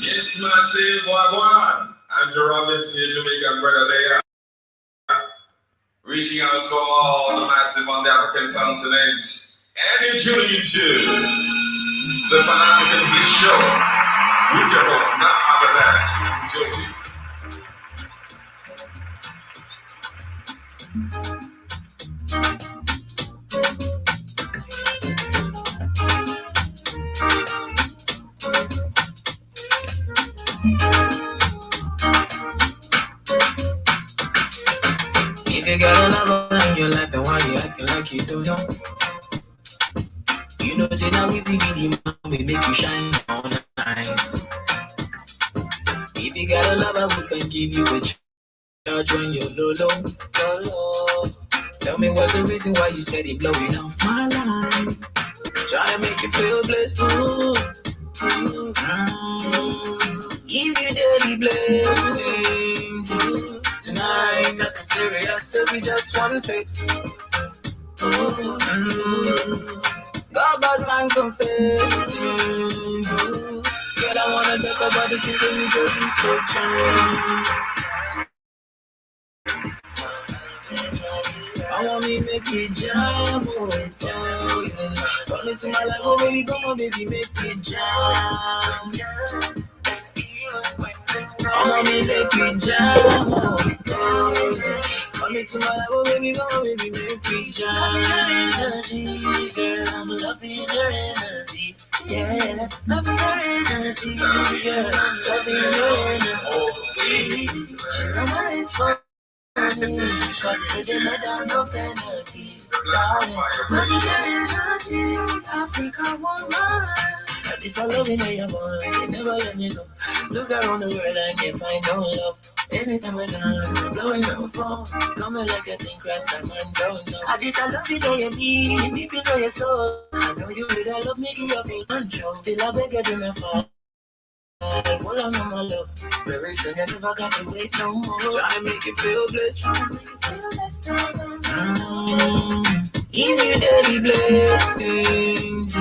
Yes, massive wagwan. Andrew Robbins here, Jamaican brother there. Reaching out to all the massive on the African continent. And you're tuning into the Pan African Bliss Show with your host, none other than Joji. If you got a lover in your life, then why you acting like you don't know? You know, say now we see the man we make you shine all night. If you got a lover who can give you a charge when you're low. Tell me what's the reason why you steady blowing off my line? Trying to make you feel blessed. Give you daily blessings. Tonight, nothing serious, so we just want to fix. God, bad man confessing. Girl, I wanna talk about the things that we go through so jam. I want me make me jam, oh yeah. Come into my life, oh baby, come on, baby, make me jam. I want me make me jam, oh yeah. Come into my life, oh baby, come on, baby, make me jam. Loving your energy, girl, I'm loving your energy. Yeah, loving your energy, girl, I'm loving your energy. She reminds me. Cut the down, no penalty. Loving your energy, Africa woman. This I love in your mind, they never let me go. Look around the world and can't find no love. Anytime we're gone, blowing up my phone. Coming like a thing, crash that man don't know. I just I love you, know you mean, deep into your soul. I know you would I love me, give you feel control. Still I beg you, do me fall. Hold on, my love. Very soon you never got to wait no more. Try to make you feel blessed. Give you daily blessings.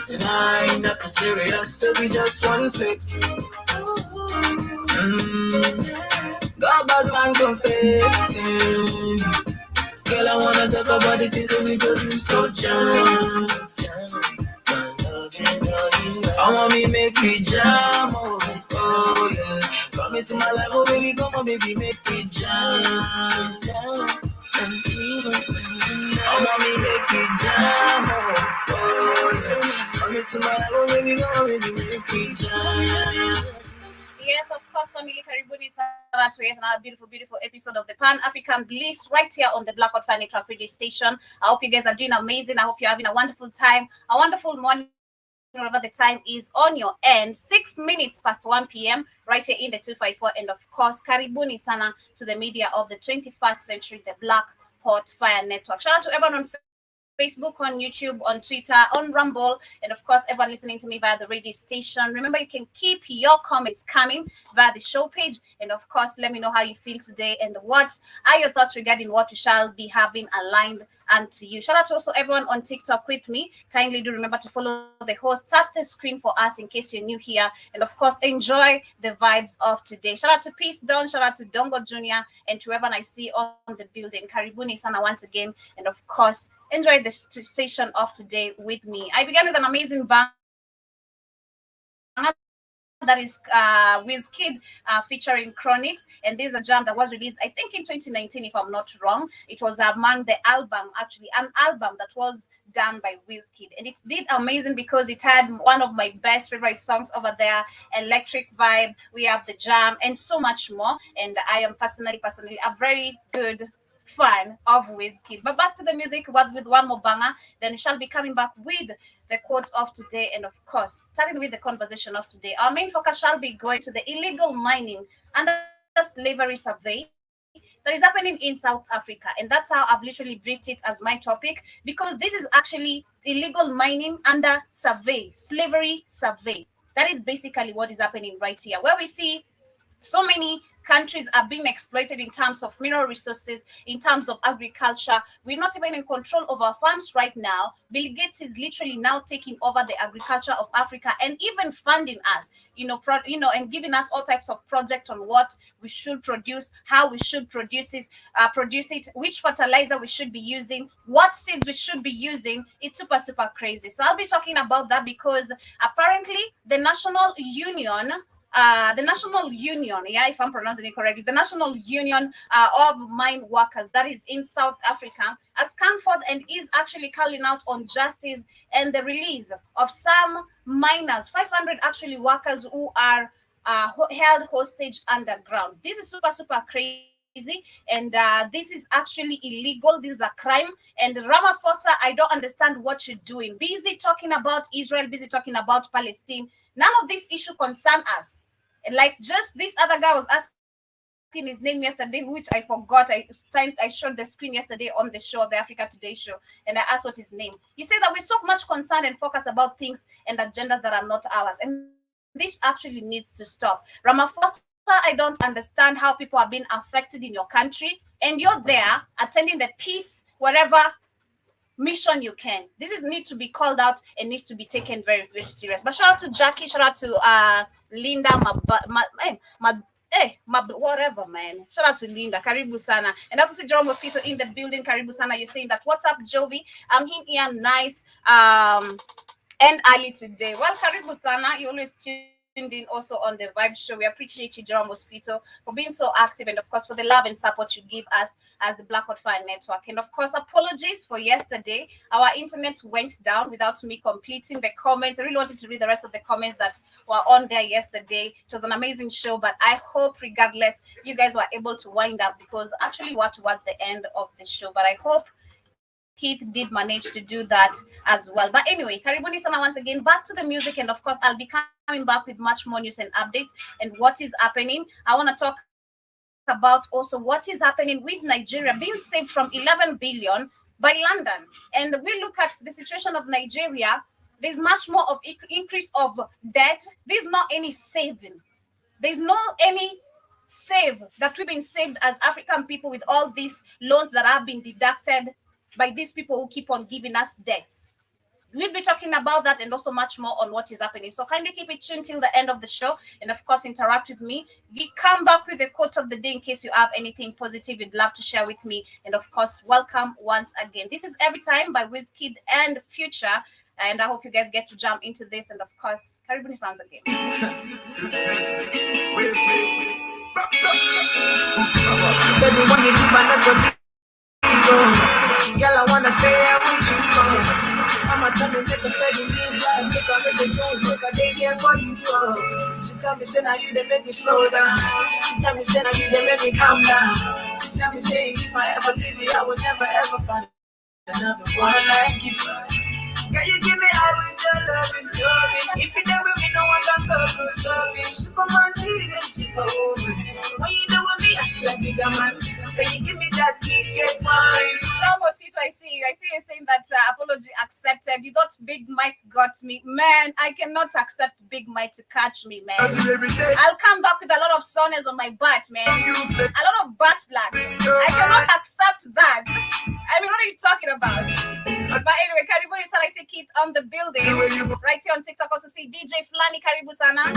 Tonight, nothing serious, so we just want to flex. God, bad man confessing. Girl, I wanna talk about the things that we go do so jam. I want me make me jam, oh yeah. Come into my life, oh baby, come on, baby, make me jam. I want me make me jam, oh yeah. Come into my life, oh baby, come on, baby, make me jam. Yes, of course, family Karibuni Sana to yet another beautiful episode of the Pan African Bliss right here on the Black Hot Fan Network radio station. I hope you guys are doing amazing. I hope you're having a wonderful time, a wonderful morning, whatever the time is on your end. 6 minutes past 1 p.m. right here in the 254. And of course, Karibuni Sana to the media of the 21st century, the Black Hot Fire Network. Shout out to everyone on Facebook, on YouTube, on Twitter, on Rumble, and of course, everyone listening to me via the radio station. Remember, you can keep your comments coming via the show page. And of course, let me know how you feel today and what are your thoughts regarding what we shall be having aligned unto you. Shout out to also everyone on TikTok with me. Kindly do remember to follow the host. Tap the screen for us in case you're new here. And of course, enjoy the vibes of today. Shout out to Peace Don, shout out to Dongo Jr., and to everyone I see on the building. Karibuni Sana once again. And of course, enjoy the station of today with me. I began with an amazing bang that is Wizkid featuring Chronics, and this is a jam that was released I think in 2019 if I'm not wrong. It was among the album, actually an album that was done by Wizkid, and it did amazing because it had one of my best favorite songs over there, Electric Vibe. We have the jam and so much more, and I am personally a very good fan of Wizkid. But back to the music, what with one more banger, then we shall be coming back with the quote of today, and of course, starting with the conversation of today. Our main focus shall be going to the illegal mining under slavery survey that is happening in South Africa, and that's how I've literally briefed it as my topic, because this is actually illegal mining under survey, slavery survey. That is basically what is happening right here, where we see So many countries are being exploited in terms of mineral resources, in terms of agriculture. We're not even in control of our farms right now. Bill Gates is literally now taking over the agriculture of Africa and even funding us, and giving us all types of projects on what we should produce, how we should produce it, which fertilizer we should be using, what seeds we should be using. It's super, super crazy. So I'll be talking about that because apparently the National Union, yeah, if I'm pronouncing it correctly, the National Union of Mine Workers that is in South Africa has come forth and is actually calling out on justice and the release of some miners, 500 actually workers who are held hostage underground. This is super, super crazy. And this is actually illegal. This is a crime. And Ramaphosa, I don't understand what you're doing. Busy talking about Israel, busy talking about Palestine. None of this issue concern us. Like just this other guy was asking his name yesterday, which I forgot. I showed the screen yesterday on the show, the Africa.The show, and I asked what his name. He said that we're so much concerned and focused about things and agendas that are not ours. And this actually needs to stop. Ramaphosa, I don't understand how people are being affected in your country, and you're there attending the peace, wherever mission you can. This is need to be called out and needs to be taken very, very serious. But shout out to Jackie, shout out to Linda, whatever, man. Shout out to Linda, Karibu Sana. And also see Jerome Mosquito in the building, Karibu Sana. You're saying that, what's up, Jovi? I'm here, nice, and early today. Well, Karibu Sana, you always tuned in also on the Vibe Show. We appreciate you, Jerome Mosquito, for being so active, and of course for the love and support you give us as the Black Hot Fire Network. And of course, apologies for yesterday. Our internet went down without me completing the comments. I really wanted to read the rest of the comments that were on there yesterday. It was an amazing show, but I hope regardless you guys were able to wind up, because actually what was the end of the show. But I hope Keith did manage to do that as well. But anyway, Karibuni Sana once again, back to the music. And of course, I'll be coming back with much more news and updates and what is happening. I want to talk about also what is happening with Nigeria being saved from 11 billion by London. And we look at the situation of Nigeria, there's much more of increase of debt. There's not any saving. There's no any save that we've been saved as African people with all these loans that have been deducted by these people who keep on giving us debts. We'll be talking about that and also much more on what is happening. So kindly keep it tuned till the end of the show. And of course, interact with me. We come back with the quote of the day in case you have anything positive you'd love to share with me. And of course, welcome once again. This is Every Time by Wizkid and Future. And I hope you guys get to jump into this. And of course, Karibuni sounds again. Girl, I wanna stay here with you. Mama tell me make a steady live life, make a make a jones, make a day here for you. She tell me say now you they make me slow down. She tell me say now you they make me calm down. She tell me say if I ever leave you, I will never ever find another one like you. Can you give me all with your loving? If you there with me, no one can stop me. Superman leading, superwoman. When you do with me, I feel like bigger man. Say you give me that key, get mine. Almost, Peter, I see you. I see you saying that apology accepted. You thought Big Mike got me. Man, I cannot accept Big Mike to catch me, man. I'll come back with a lot of soreness on my butt, man. A lot of butt blood. I cannot accept that. I mean, what are you talking about? But anyway, Karibu Sana, I see Keith on the building. Right here on TikTok, also see DJ Flani, Karibu Sana.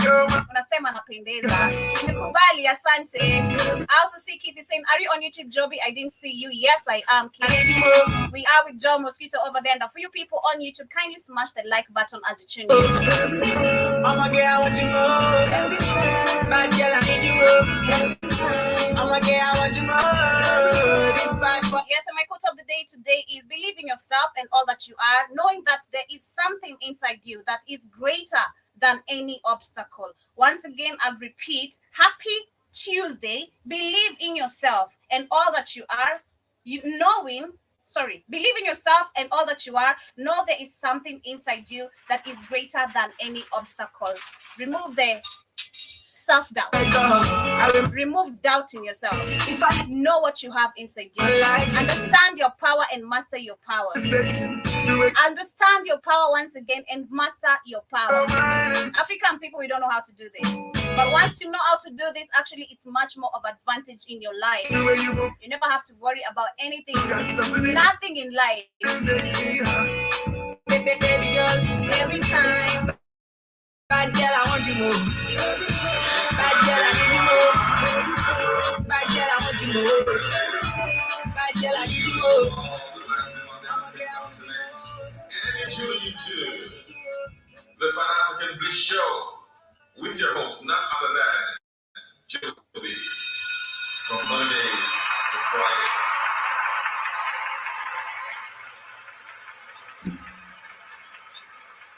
Unasema napendeza. Nimekubali, asante. I also see Keith is saying, are you on YouTube, Joby? I didn't see you. Yes, I am, Keith. We are with John Mosquito over there. And for you people on YouTube, kindly smash the like button as you tune in. I'ma get out what you know. Every time. Bad girl, I need you. I'ma get out what you know. This bad boy. Yes, and my quote of the day today is believe in yourself and all that you are, knowing that there is something inside you that is greater than any obstacle. Once again, I repeat, happy Tuesday. Believe in yourself and all that you are, believe in yourself and all that you are. Know there is something inside you that is greater than any obstacle. Remove the self-doubt. Remove doubt in yourself. If I know what you have inside you, understand your power and master your power. Understand your power once again and master your power. Africa African people, we don't know how to do this. But once you know how to do this, actually, it's much more of advantage in your life. You never have to worry about anything, nothing in life. Baby girl, every time. Bad girl, I want you more. Bad girl, I need you more. Bad girl, I want you more. Bad girl, I need you more. And you're tuning into the Pan African Bliss Show with your host, none other than Joby, from Monday to Friday.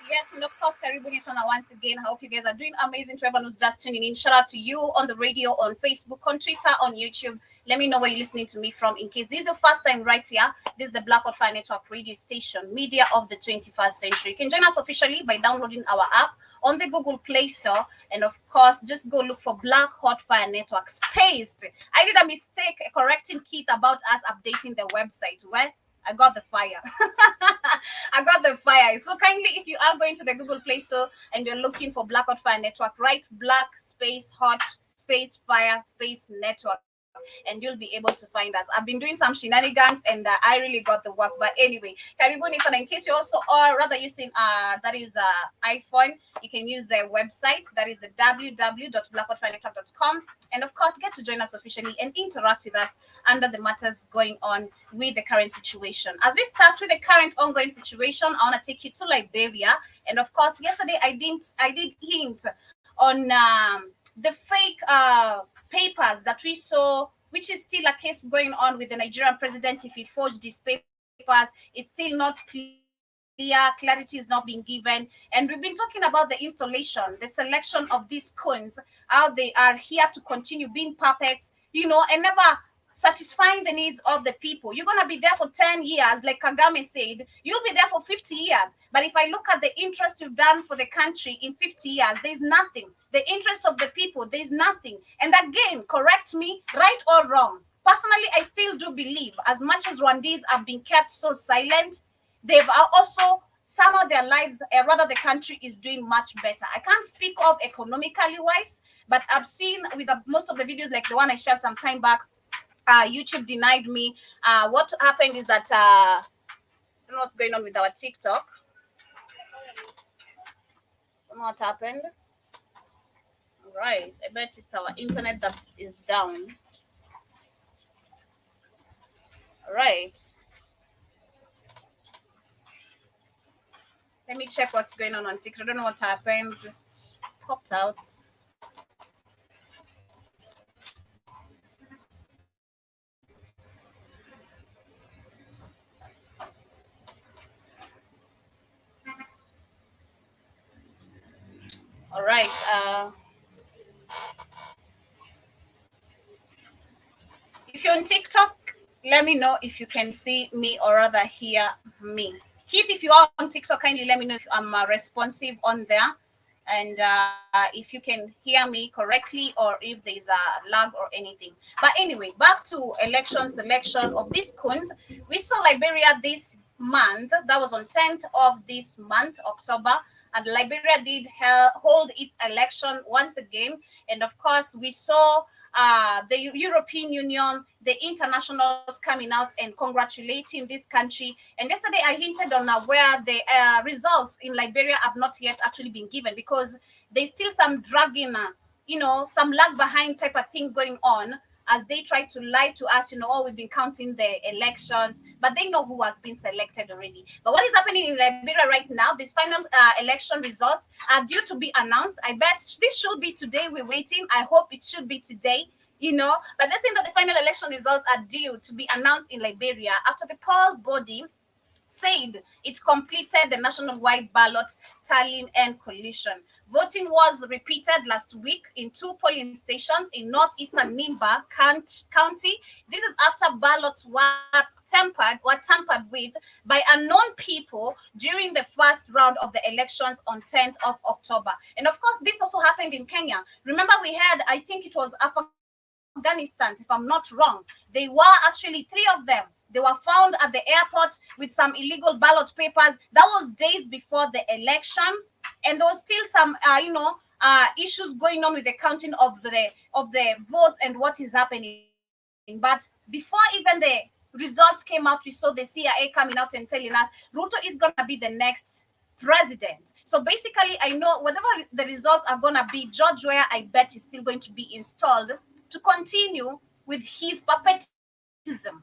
Yes, and of course, Karibuni Sana once again. I hope you guys are doing amazing. To everyone who's just tuning in, shout out to you on the radio, on Facebook, on Twitter, on YouTube. Let me know where you're listening to me from. In case this is your first time right here, this is the Black Fire Network radio station, media of the 21st century. You can join us officially by downloading our app on the Google Play Store, and of course, just go look for Black Hot Fire Network Spaced. I did a mistake correcting Keith about us updating the website. Well, I got the fire. I got the fire. So kindly, if you are going to the Google Play Store and you're looking for Black Hot Fire Network, write Black Space Hot Space Fire Space Network, and you'll be able to find us. I've been doing some shenanigans, and I really got the work. But anyway, Karibuni Sana. In case you also are rather using that is iPhone, you can use their website. That is the www.blackhotfirenetwork.com. And of course, get to join us officially and interact with us under the matters going on with the current situation. As we start with the current ongoing situation, I want to take you to Liberia. And of course, yesterday I did hint on the fake papers that we saw, which is still a case going on with the Nigerian president. If he forged these papers, it's still not clear. Clarity is not being given. And we've been talking about the installation, the selection of these coons, how they are here to continue being puppets, and never satisfying the needs of the people. You're going to be there for 10 years, like Kagame said. You'll be there for 50 years. But if I look at the interest you've done for the country in 50 years, there's nothing. The interest of the people, there's nothing. And again, correct me, right or wrong. Personally, I still do believe, as much as Rwandese have been kept so silent, they've also, some of their lives, rather the country is doing much better. I can't speak of economically wise, but I've seen with most of the videos, like the one I shared some time back, YouTube denied me. What happened is that, I don't know what's going on with our TikTok. I don't know what happened. All right, I bet it's our internet that is down. All right. Let me check what's going on TikTok. I don't know what happened. Just popped out. All right. If you're on TikTok, let me know if you can see me or rather hear me. Keith, if you are on TikTok, kindly let me know if I'm responsive on there, and if you can hear me correctly or if there's a lag or anything. But anyway, back to election selection of these coons. We saw Liberia this month. That was on 10th of this month, October. And Liberia did hold its election once again. And of course, we saw the European Union, the internationals coming out and congratulating this country. And yesterday I hinted on where the results in Liberia have not yet actually been given, because there's still some dragging, some lag behind type of thing going on, as they try to lie to us, we've been counting the elections, but they know who has been selected already. But what is happening in Liberia right now, these final election results are due to be announced. I bet this should be today. We're waiting. I hope it should be today, but they're saying that the final election results are due to be announced in Liberia after the poll body said it completed the national-wide ballot tallying and collation. Voting was repeated last week in 2 polling stations in northeastern Nimba County. This is after ballots were tampered with by unknown people during the first round of the elections on 10th of October. And of course, this also happened in Kenya. Remember, we had, I think it was Afghanistan, if I'm not wrong. They were actually 3 of them. They were found at the airport with some illegal ballot papers. That was days before the election. and there was still some issues going on with the counting of the votes and what is happening. But before even the results came out, we saw the CIA coming out and telling us Ruto is gonna be the next president. So basically, I know whatever the results are gonna be, George Weah, I bet, is still going to be installed to continue with his puppetism.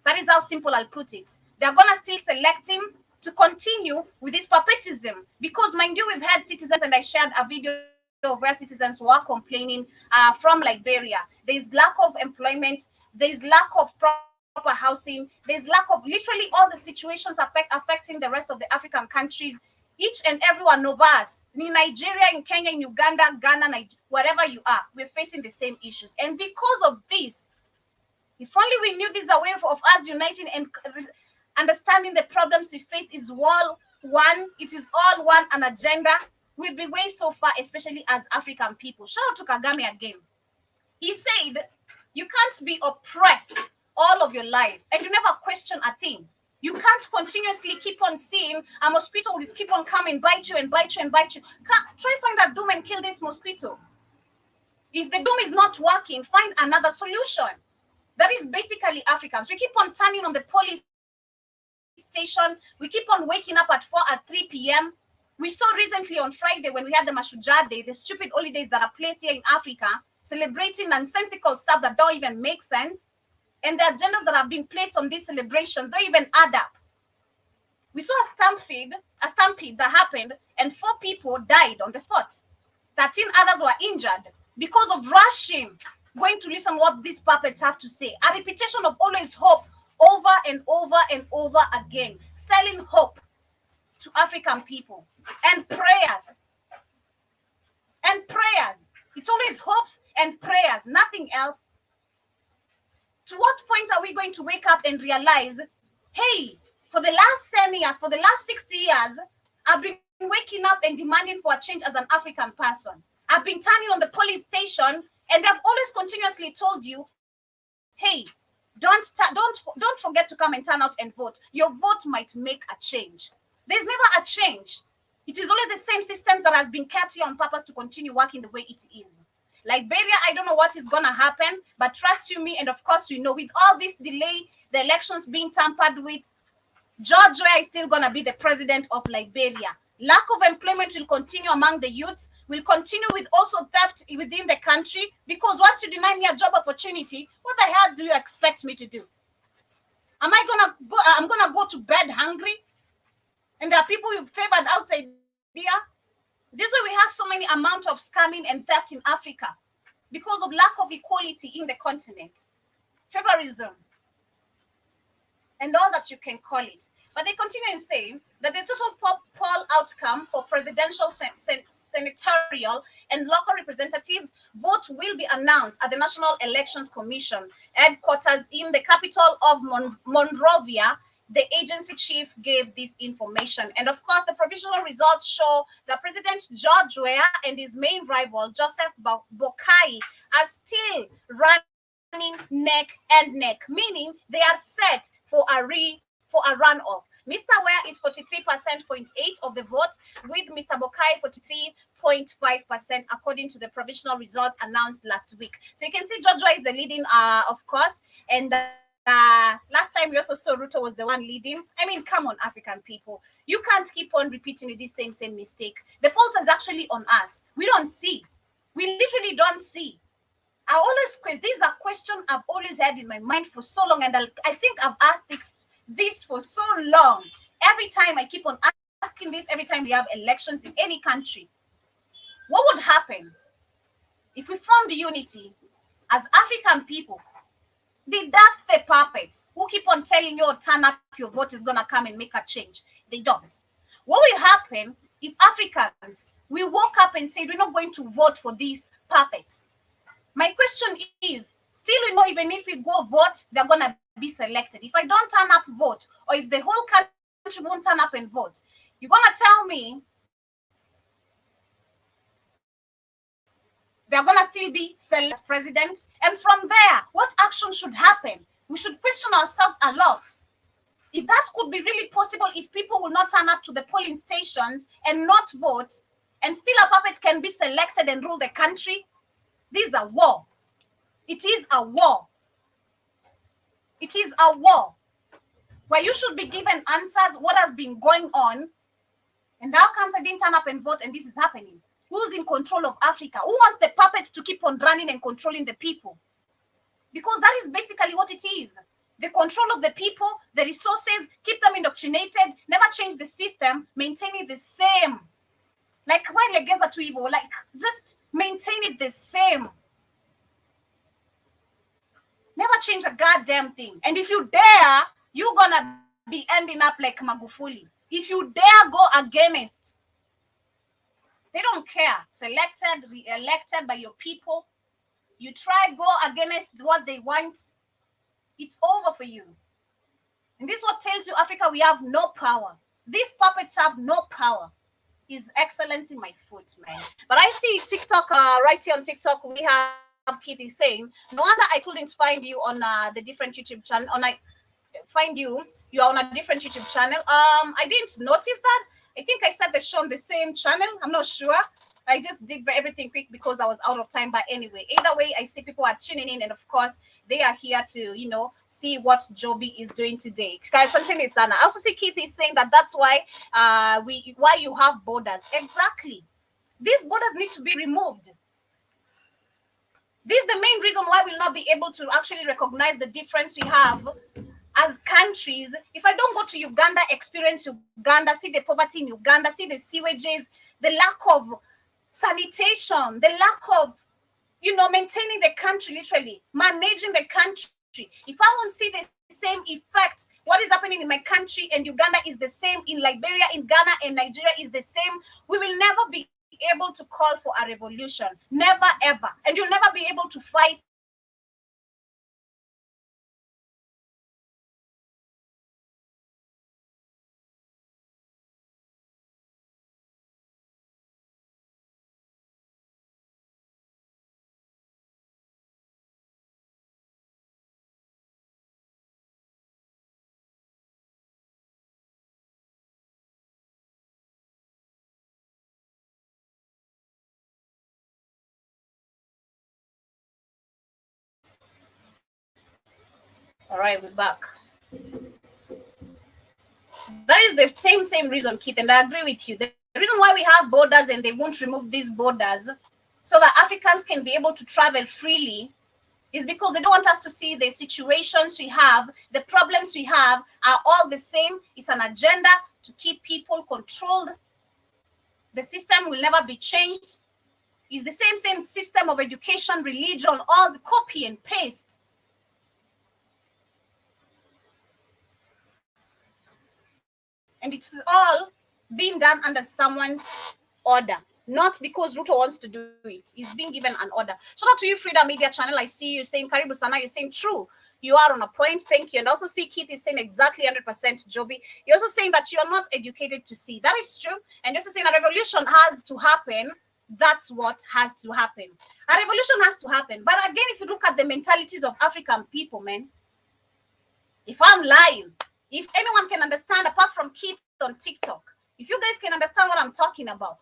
That is how simple I'll put it. They're gonna still select him to continue with this puppetism, because mind you, we've had citizens, and I shared a video of where citizens were complaining from Liberia. There's lack of employment, there's lack of proper housing, there's lack of literally all the situations affecting the rest of the African countries. Each and every one of us in Nigeria, in Kenya, in Uganda, Ghana, wherever you are, we're facing the same issues. And because of this, if only we knew this is a way of us uniting and understanding the problems we face is all one, it is all one, an agenda, we'd be way so far, especially as African people. Shout out to Kagame again. He said, you can't be oppressed all of your life and you never question a thing. You can't continuously keep on seeing a mosquito will keep on coming, bite you and bite you and bite you. Try find that doom and kill this mosquito. If the doom is not working, find another solution. That is basically Africans. We keep on turning on the police station. We keep on waking up at 3 p.m. We saw recently on Friday when we had the Mashujaa Day, the stupid holidays that are placed here in Africa, celebrating nonsensical stuff that don't even make sense. And the agendas that have been placed on these celebrations don't even add up. We saw a stampede that happened, and 4 people died on the spot. 13 others were injured because of rushing, going to listen what these puppets have to say. A repetition of always hope over and over and over again, selling hope to African people and prayers. And prayers. It's always hopes and prayers, nothing else. To what point are we going to wake up and realize, hey, for the last 10 years, for the last 60 years, I've been waking up and demanding for a change as an African person. I've been turning on the police station, and they've always continuously told you, hey, don't forget to come and turn out and vote. Your vote might make a change. There's never a change. It is only the same system that has been kept here on purpose to continue working the way it is. Liberia, I don't know what is going to happen, but trust you me, and of course we know with all this delay, the elections being tampered with, George Weah is still going to be the president of Liberia. Lack of employment will continue among the youths, will continue with also theft within the country, because once you deny me a job opportunity, what the hell do you expect me to do? I'm going to go to bed hungry? And there are people you favored outside there? This is why we have so many amount of scamming and theft in Africa, because of lack of equality in the continent, favorism, and all that you can call it. But they continue in saying that the total poll outcome for presidential, senatorial, and local representatives vote will be announced at the National Elections Commission headquarters in the capital of Monrovia. The agency chief gave this information. And of course, the provisional results show that President George Weah and his main rival, Joseph Boakai, are still running neck and neck, meaning they are set for a runoff. Mr. Weah is 43.8% of the votes, with Mr. Boakai 43.5%, according to the provisional results announced last week. So you can see George Weah is the leading, of course, and last time we also saw Ruto was the one leading. I mean, come on, African people. You can't keep on repeating this same mistake. The fault is actually on us. We don't see. We literally don't see. This is a question I've always had in my mind for so long, and I think I've asked this for so long. Every time I keep on asking this, every time we have elections in any country. What would happen if we formed unity as African people? Deduct the puppets who keep on telling you, turn up, your vote is going to come and make a change. They don't. What will happen if Africans, we woke up and said, we're not going to vote for these puppets? My question is, still we know even if we go vote, they're going to be selected. If I don't turn up, vote, or if the whole country won't turn up and vote, you're going to tell me they're going to still be selected as president? And from there, what action should happen? We should question ourselves a lot. If that could be really possible, if people will not turn up to the polling stations and not vote, and still a puppet can be selected and rule the country, this is a war. It is a war. It is a war where you should be given answers what has been going on. And now comes I didn't turn up and vote, and this is happening. Who's in control of Africa? Who wants the puppets to keep on running and controlling the people? Because that is basically what it is. The control of the people, the resources, keep them indoctrinated, never change the system, maintain it the same. Like why legeza to evil? Like just maintain it the same. Never change a goddamn thing. And if you dare, you're gonna be ending up like Magufuli. If you dare go against, they don't care. Selected, re-elected by your people. You try go against what they want, it's over for you. And this is what tells you, Africa, we have no power. These puppets have no power. His Excellency, my foot, man. But I see TikTok, right here on TikTok, we have Kitty saying, no wonder I couldn't find you on the different YouTube channel. Find you are on a different YouTube channel. I didn't notice that. I think I said the show on the same channel. I'm not sure. I just did everything quick because I was out of time. But anyway, either way, I see people are tuning in, and of course, they are here to, see what Joby is doing today. Guys, something is Sana. I also see Keith is saying that's why why you have borders. Exactly. These borders need to be removed. This is the main reason why we'll not be able to actually recognize the difference we have as countries. If I don't go to Uganda, experience Uganda, see the poverty in Uganda, see the sewages, the lack of sanitation, the lack of, maintaining the country, literally managing the country. If I won't see the same effect, what is happening in my country and Uganda is the same, in Liberia, in Ghana, and Nigeria is the same, we will never be able to call for a revolution. Never, ever. And you'll never be able to fight All right, we're back. That is the same reason, Keith, and I agree with you. The reason why we have borders and they won't remove these borders so that Africans can be able to travel freely is because they don't want us to see the situations we have, the problems we have are all the same. It's an agenda to keep people controlled. The system will never be changed. It's the same system of education, religion, all the copy and paste. And it's all being done under someone's order, not because Ruto wants to do it. He's being given an order. Shout out to you, Frida Media Channel. I see you saying, Karibu Sana, you're saying true. You are on a point. Thank you. And also see Keith is saying exactly 100% Joby. You're also saying that you're not educated to see. That is true. And you're also saying a revolution has to happen. That's what has to happen. A revolution has to happen. But again, if you look at the mentalities of African people, man, if I'm lying, if anyone can understand, apart from Keith on TikTok, if you guys can understand what I'm talking about,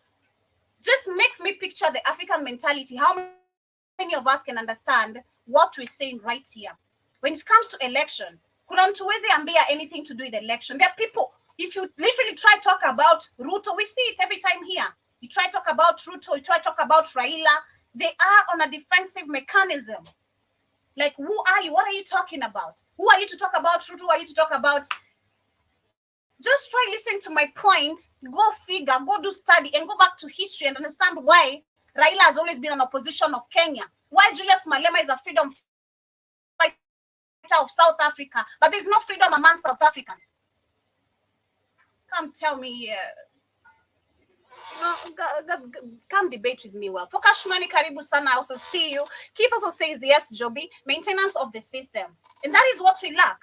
just make me picture the African mentality. How many of us can understand what we're saying right here? When it comes to election, kuna mtu wezi ambia anything to do with the election. There are people, if you literally try to talk about Ruto, we see it every time here. You try to talk about Ruto, you try to talk about Raila, they are on a defensive mechanism. Like, who are you? What are you talking about? Who are you to talk about Ruto? Who are you to talk about? Just try listening to my point, go figure, go do study, and go back to history and understand why Raila has always been an opposition of Kenya. Why Julius Malema is a freedom fighter of South Africa, but there's no freedom among South Africans. Come tell me, come debate with me well. Fokashmani Karibu Sana, I also see you. Keith also says, yes, Joby, maintenance of the system. And that is what we lack.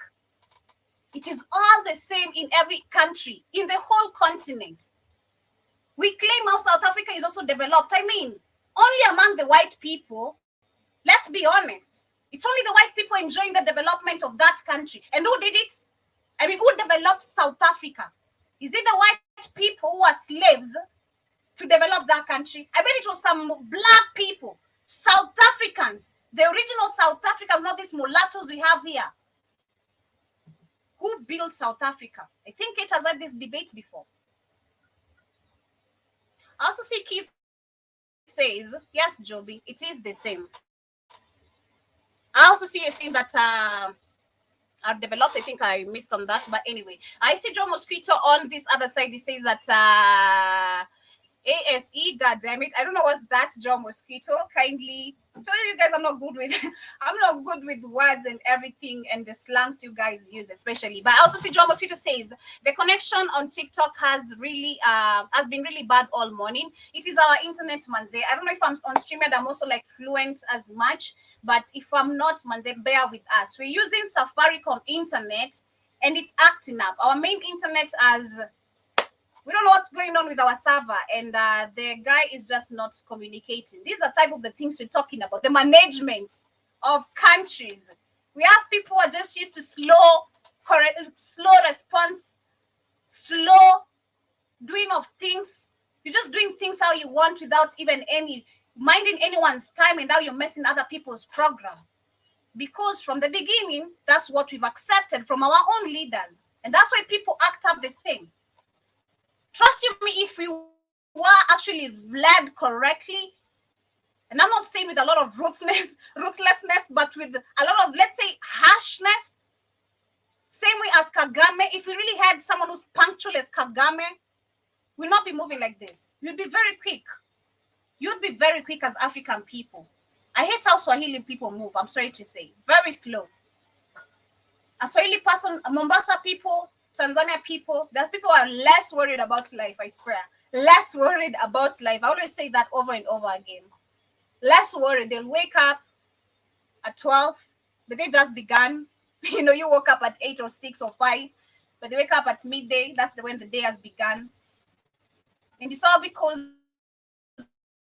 It is all the same in every country, in the whole continent. We claim how South Africa is also developed. I mean, only among the white people, let's be honest. It's only the white people enjoying the development of that country. And who did it? I mean, who developed South Africa? Is it the white people who are slaves to develop that country? I bet it was some black people, South Africans, the original South Africans, not these mulattoes we have here. Who built South Africa? I think it has had this debate before. I also see Keith says, yes, Joby, it is the same. I also see you saying that I've developed. I think I missed on that, but anyway, I see Joe Mosquito on this other side. He says that ASE, god damn it, I don't know what's that, Joe Mosquito. Kindly tell you guys I'm not good with words and everything and the slangs you guys use, especially. But I also see Joe Mosquito says the connection on TikTok has been really bad all morning. It is our internet, manze. I don't know if I'm on stream and I'm also like fluent as much, but if I'm not, manze, bear with us. We're using Safaricom internet and it's acting up. Our main internet has, we don't know what's going on with our server, and the guy is just not communicating. These are type of the things we're talking about, the management of countries. We have people who are just used to slow response, slow doing of things. You're just doing things how you want without even any minding anyone's time, and now you're messing other people's program. Because from the beginning, that's what we've accepted from our own leaders, and that's why people act up the same. Trust you me, if we were actually led correctly, and I'm not saying with a lot of ruthlessness, but with a lot of, let's say, harshness, same way as Kagame, if we really had someone who's punctual as Kagame, we'll not be moving like this. You'd be very quick. You'd be very quick as African people. I hate how Swahili people move, I'm sorry to say. Very slow. A Swahili person, Mombasa people, Tanzania people, that people are less worried about life, I swear. Less worried about life. I always say that over and over again. Less worried. They'll wake up at 12. The day just began. You know, you woke up at 8 or 6 or 5, but they wake up at midday. That's when the day has begun. And it's all because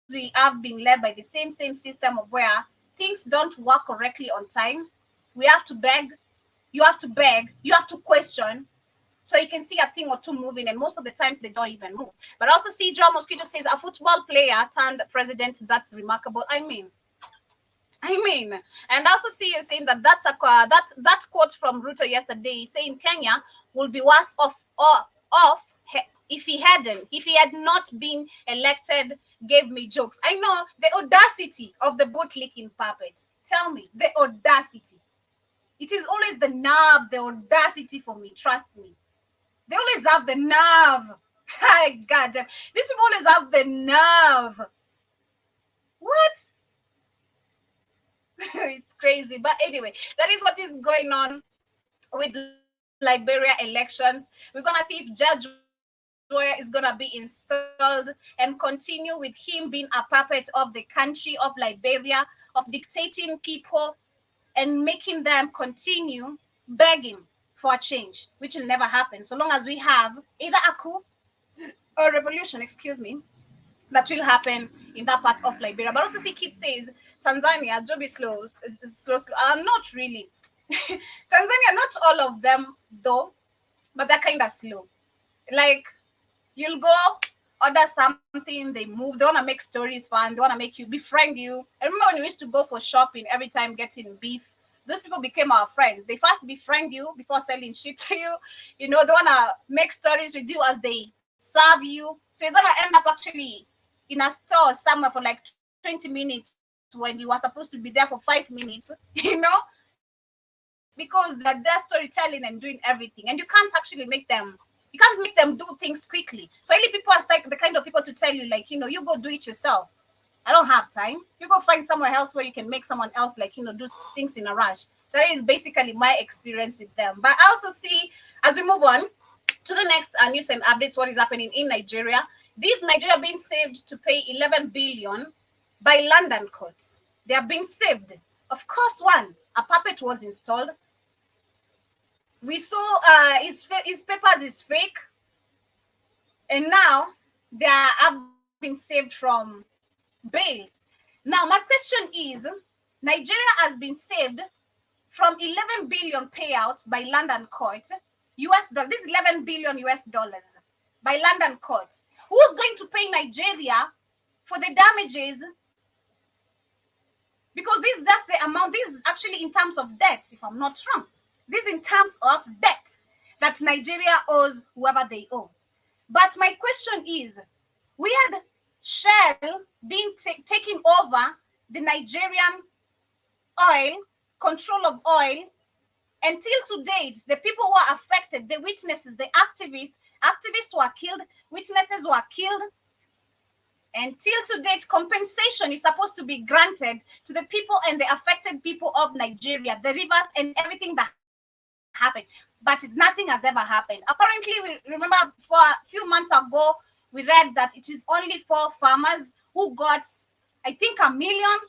we have been led by the same system of where things don't work correctly on time. We have to beg. You have to beg. You have to question. So you can see a thing or two moving, and most of the times they don't even move. But also see Joe Mosquito says a football player turned president. That's remarkable. I mean, and also see you saying that that quote from Ruto yesterday saying Kenya will be worse off if he had not been elected. Gave me jokes. I know the audacity of the boot-licking puppet. Tell me the audacity. It is always the nerve, the audacity for me. Trust me. They always have the nerve. God damn. These people always have the nerve. What? It's crazy. But anyway, that is what is going on with Liberia elections. We're going to see if Judge Joya is going to be installed and continue with him being a puppet of the country of Liberia, of dictating people and making them continue begging for a change, which will never happen so long as we have either a coup or revolution, that will happen in that part of Liberia. But also see Kid says Tanzania, Job is slow. Not really. Tanzania, not all of them though, but they're kind of slow. Like, you'll go order something, they move, they want to make stories fun, they want to make you befriend you. I remember when we used to go for shopping every time getting beef. Those people became our friends. They first befriend you before selling shit to you. You know, they want to make stories with you as they serve you. So you're going to end up actually in a store somewhere for like 20 minutes when you were supposed to be there for 5 minutes, you know, because they're storytelling and doing everything. And you can't actually make them do things quickly. So really people are like the kind of people to tell you, like, you know, you go do it yourself. I don't have time. You go find somewhere else where you can make someone else, like, you know, do things in a rush. That is basically my experience with them. But I also see, as we move on to the next news and updates, what is happening in Nigeria. These Nigeria being saved to pay 11 billion by London courts. They are being saved. Of course, a puppet was installed. We saw his papers is fake. And now they have been saved from bails. Now, my question is, Nigeria has been saved from 11 billion payout by London court, US dollars. This 11 billion US dollars by London court. Who's going to pay Nigeria for the damages? Because this is just the amount. This is actually in terms of debt, if I'm not wrong. This is in terms of debt that Nigeria owes whoever they owe. But my question is, we had Shell being taking over the Nigerian oil, control of oil. Until to date, the people who are affected, the witnesses, the activists were killed, witnesses were killed. Until to date, compensation is supposed to be granted to the people and the affected people of Nigeria, the rivers and everything that happened. But nothing has ever happened. Apparently, we remember for a few months ago, we read that it is only 4 farmers who got, I think, $1 million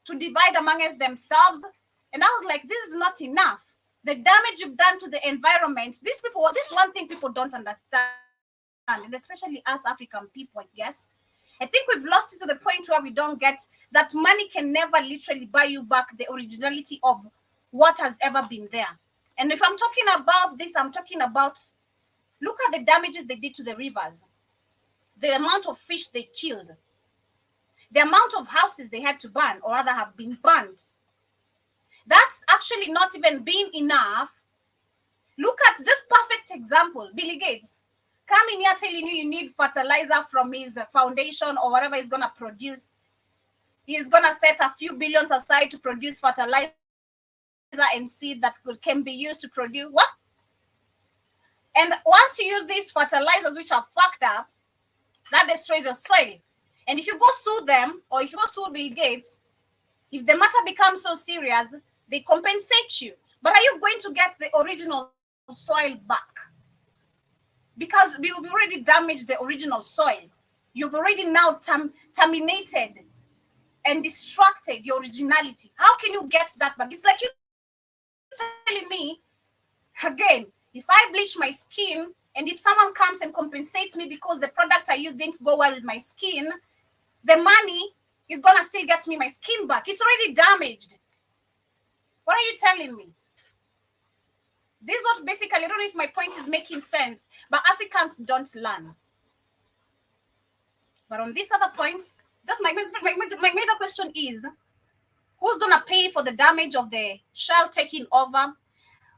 to divide amongst themselves. And I was like, this is not enough. The damage you've done to the environment, these people, this is one thing people don't understand, and especially us African people, I guess. I think we've lost it to the point where we don't get that money can never literally buy you back the originality of what has ever been there. And if I'm talking about this, I'm talking about, look at the damages they did to the rivers, the amount of fish they killed, the amount of houses they had to burn, or rather have been burned. That's actually not even been enough. Look at just perfect example, Bill Gates coming here telling you need fertilizer from his foundation or whatever he's going to produce. He's going to set a few billions aside to produce fertilizer and seed that can be used to produce what? And once you use these fertilizers, which are fucked up, that destroys your soil. And if you go sue them, or if you go sue Bill Gates, if the matter becomes so serious, they compensate you. But are you going to get the original soil back? Because we've already damaged the original soil. You've already now terminated and distracted your originality. How can you get that back? It's like you telling me, again, if I bleach my skin, and if someone comes and compensates me because the product I used didn't go well with my skin, the money is going to still get me my skin back. It's already damaged. What are you telling me? This is what basically, I don't know if my point is making sense, but Africans don't learn. But on this other point, that's my major question is, who's going to pay for the damage of the Shell taking over?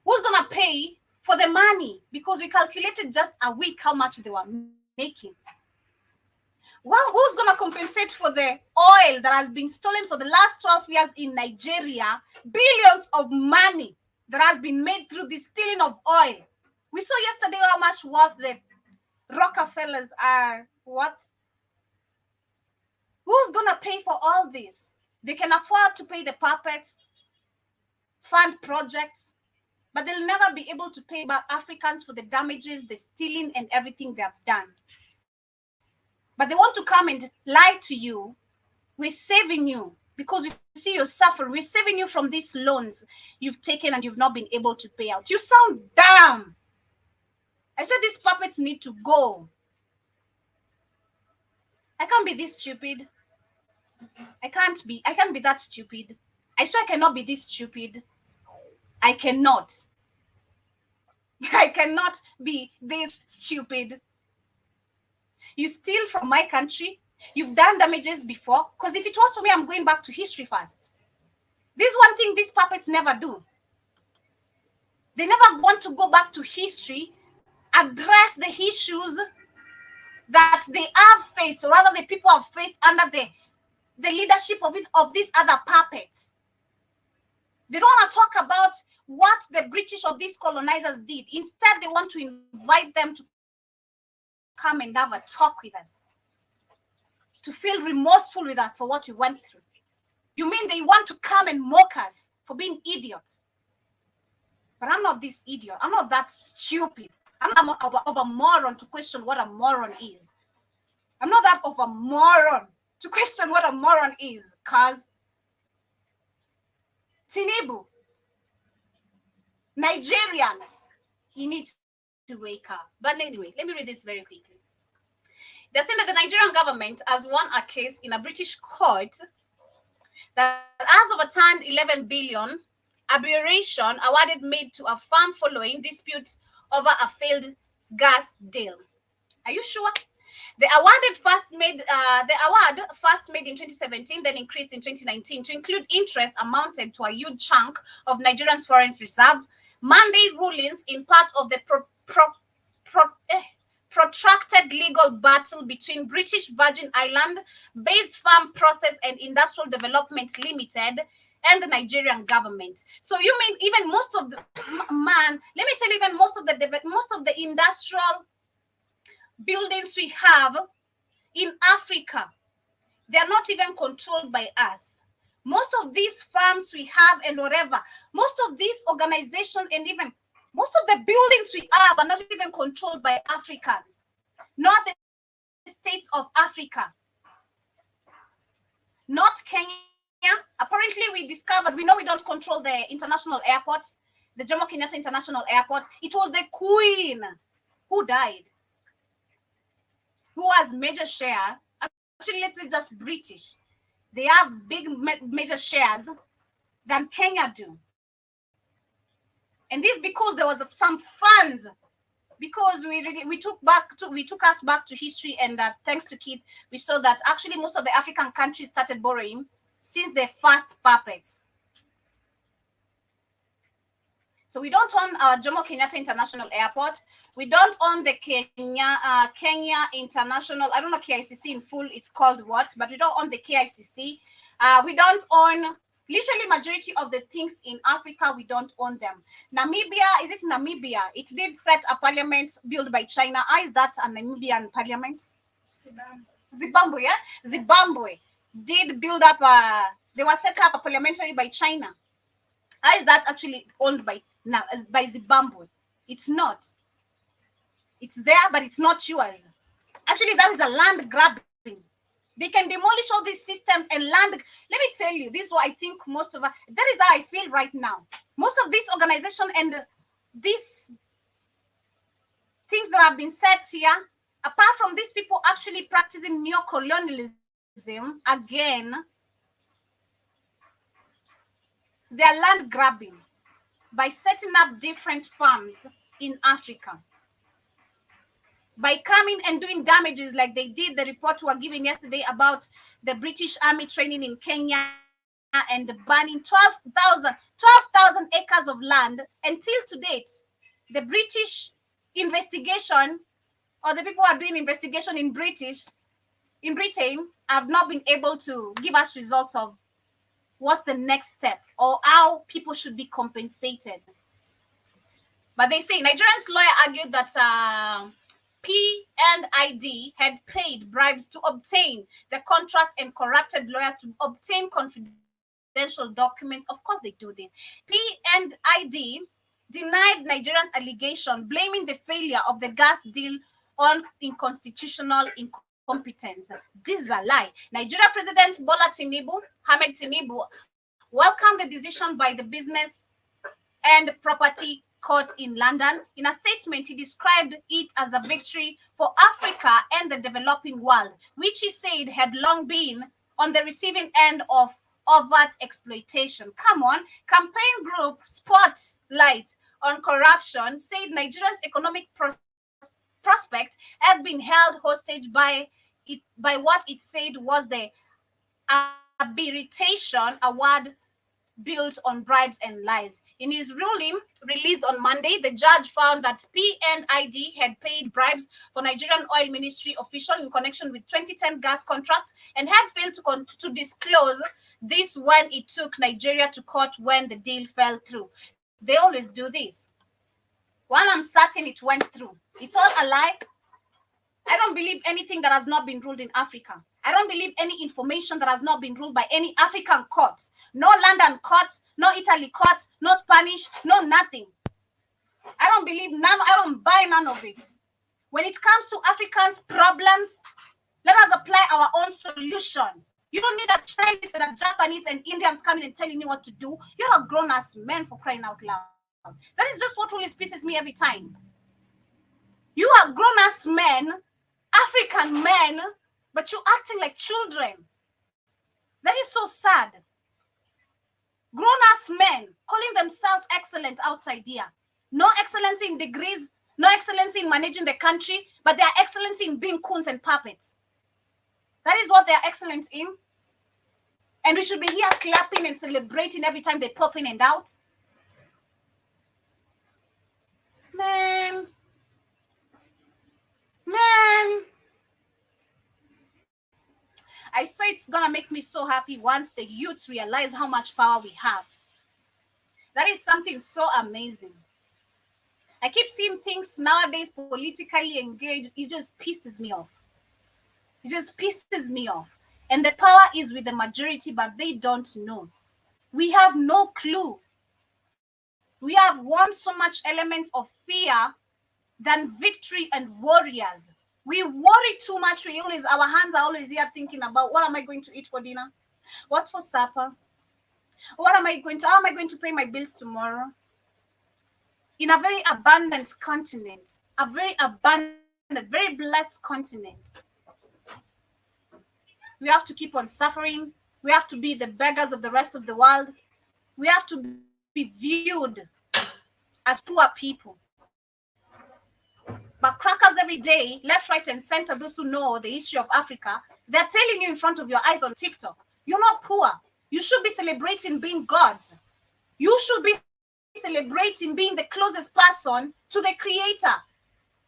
Who's going to pay for the money? Because we calculated just a week how much they were making. Well, who's going to compensate for the oil that has been stolen for the last 12 years in Nigeria? Billions of money that has been made through the stealing of oil. We saw yesterday how much worth the Rockefellers are worth. Who's going to pay for all this? They can afford to pay the puppets, fund projects, but they'll never be able to pay back Africans for the damages, the stealing, and everything they have done. But they want to come and lie to you. We're saving you because we see you're suffering. We're saving you from these loans you've taken and you've not been able to pay out. You sound dumb. I said these puppets need to go. I can't be this stupid. I can't be that stupid. I swear I cannot be this stupid. I cannot. I cannot be this stupid. You steal from my country. You've done damages before. Because if it was for me, I'm going back to history first. This is one thing these puppets never do. They never want to go back to history, address the issues that they have faced, or rather the people have faced under the leadership of these other puppets. They don't want to talk about what the British or these colonizers did. Instead, they want to invite them to come and have a talk with us, to feel remorseful with us for what we went through. You mean they want to come and mock us for being idiots? But I'm not this idiot. I'm not that stupid. I'm not of a moron to question what a moron is. I'm not that of a moron to question what a moron is, cause Tinubu, Nigerians, you need to wake up. But anyway, let me read this very quickly. They're saying that the Nigerian government has won a case in a British court that has overturned 11 billion aberration awarded made to a farm following dispute over a failed gas deal. Are you sure? The award first made in 2017, then increased in 2019 to include interest amounted to a huge chunk of Nigerians' foreign reserve. Monday rulings in part of the protracted legal battle between British Virgin Island-based Farm Process and Industrial Development Limited and the Nigerian government. So you mean even most of the let me tell you, even most of the industrial buildings we have in Africa, they are not even controlled by us. Most of these farms we have and whatever, most of these organizations and even most of the buildings we have are not even controlled by Africans, not the states of Africa, not Kenya. Apparently, we know we don't control the international airports, the Jomo Kenyatta International Airport. It was the Queen who died, who has major share. Actually, let's say just British. They have big major shares than Kenya do. And this because there was some funds, because we took us back to history, and thanks to Keith, we saw that actually most of the African countries started borrowing since the first puppets. So we don't own our Jomo Kenyatta International Airport. We don't own the Kenya International, I don't know KICC in full, it's called what, but we don't own the KICC. We don't own, literally majority of the things in Africa, we don't own them. Namibia, is it Namibia? It did set a parliament built by China. How is that a Namibian parliament? Zimbabwe, yeah? Zimbabwe did build up, they were set up a parliamentary by China. How is that actually owned by Zimbabwe? It's not. It's there, but it's not yours. Actually, that is a land grabbing. They can demolish all these systems and land. Let me tell you, this is what I think most of us, that is how I feel right now. Most of these organizations and these things that have been said here, apart from these people actually practicing neo-colonialism again, they are land grabbing by setting up different farms in Africa, by coming and doing damages like they did. The report we were given yesterday about the British Army training in Kenya and burning 12,000 acres of land. Until to date, the British investigation, or the people who are doing investigation in Britain, have not been able to give us results of what's the next step or how people should be compensated. But they say Nigerian's lawyer argued that P&ID had paid bribes to obtain the contract and corrupted lawyers to obtain confidential documents. Of course they do this. P&ID denied Nigerians' allegation, blaming the failure of the gas deal on unconstitutional incompetence. This is a lie. Nigeria President Ahmed Tinubu, welcomed the decision by the Business and Property Court in London. In a statement, he described it as a victory for Africa and the developing world, which he said had long been on the receiving end of overt exploitation. Come on. Campaign group Spotlight on Corruption said Nigeria's economic prospect had been held hostage by what it said was the arbitration award built on bribes and lies. In his ruling released on Monday, the judge found that P&ID had paid bribes for Nigerian Oil Ministry official in connection with 2010 gas contract and had failed to disclose this when it took Nigeria to court when the deal fell through. They always do this. While I'm certain it went through, it's all a lie. I don't believe anything that has not been ruled in Africa. I don't believe any information that has not been ruled by any African court. No London court, no Italy court, no Spanish, no nothing. I don't believe none. I don't buy none of it. When it comes to Africans' problems, let us apply our own solution. You don't need a Chinese and a Japanese and Indians coming and telling you what to do. You're a grown-ass man, for crying out loud. That is just what always pisses me every time. You are grown-ass men, African men, but you're acting like children. That is so sad. Grown-ass men calling themselves excellent outside here. No excellency in degrees, no excellency in managing the country, but they are excellency in being coons and puppets. That is what they are excellent in. And we should be here clapping and celebrating every time they pop in and out. Man. I saw it's gonna make me so happy once the youths realize how much power we have. That is something so amazing. I keep seeing things nowadays politically engaged. It just pisses me off. It just pisses me off. And the power is with the majority, but they don't know. We have no clue. We have won so much element of fear than victory and warriors. We worry too much. Our hands are always here thinking about what am I going to eat for dinner? What for supper? How am I going to pay my bills tomorrow? In a very abundant continent, a very abundant, very blessed continent, we have to keep on suffering. We have to be the beggars of the rest of the world. We have to be viewed as poor people. But crackers every day, left, right, and center, those who know the history of Africa, they're telling you in front of your eyes on TikTok, you're not poor. You should be celebrating being gods. You should be celebrating being the closest person to the creator.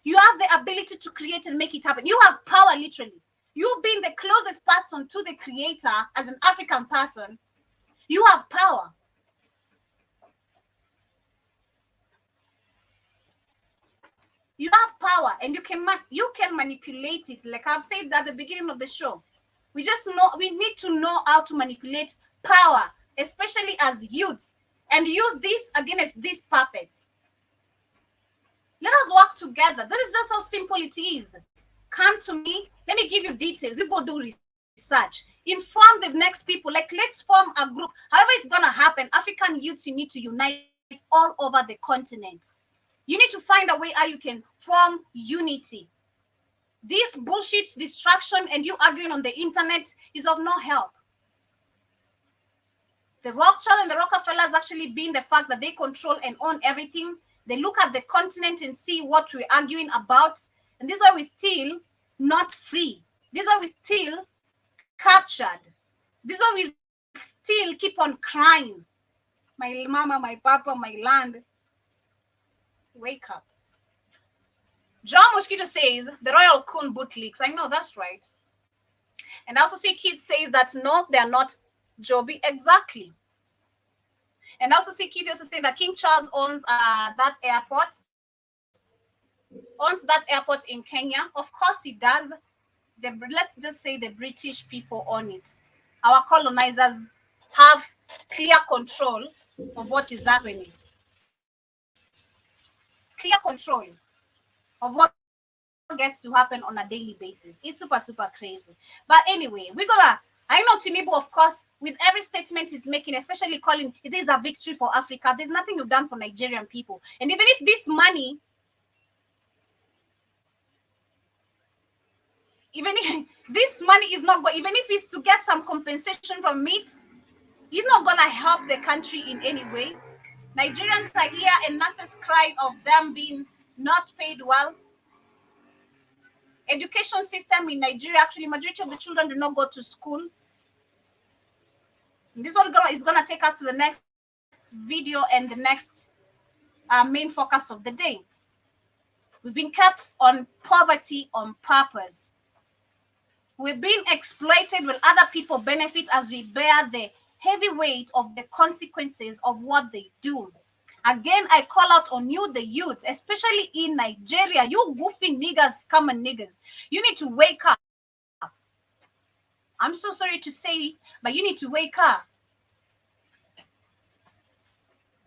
You have the ability to create and make it happen. You have power, literally. You being the closest person to the creator as an African person, you have power. You have power and you can manipulate it. Like I've said at the beginning of the show, we need to know how to manipulate power, especially as youths, and use this against these puppets. Let us work together. That is just how simple it is. Come to me. Let me give you details. You go do research. Inform the next people. Like, let's form a group. However it's going to happen, African youths, you need to unite all over the continent. You need to find a way how you can form unity. This bullshit distraction and you arguing on the internet is of no help. The Rothschild and the Rockefellers actually being the fact that they control and own everything. They look at the continent and see what we're arguing about. And this is why we're still not free. This is why we're still captured. This is why we still keep on crying. My mama, my papa, my land. Wake up. John Mosquito says the royal coon boot leaks. I know that's right. And I also see Keith says that no, they're not Joby. Exactly. And I also see Keith also saying that King Charles owns that airport. Owns that airport in Kenya. Of course he does. Let's just say the British people own it. Our colonizers have clear control of what is happening. Clear control of what gets to happen on a daily basis. It's super, super crazy. But anyway, I know Tinubu, of course, with every statement he's making, especially calling it is a victory for Africa, there's nothing you've done for Nigerian people. And even if this money, is not going, even if it's to get some compensation from it, it's not going to help the country in any way. Nigerians are here and nurses crying of them being not paid well. Education system in Nigeria, actually, majority of the children do not go to school. And this one is going to take us to the next video and the next main focus of the day. We've been kept on poverty on purpose. We've been exploited while other people benefit as we bear the heavy weight of the consequences of what they do. Again, I call out on you, the youth, especially in Nigeria. You goofy niggers, common niggers. You need to wake up. I'm so sorry to say, but you need to wake up.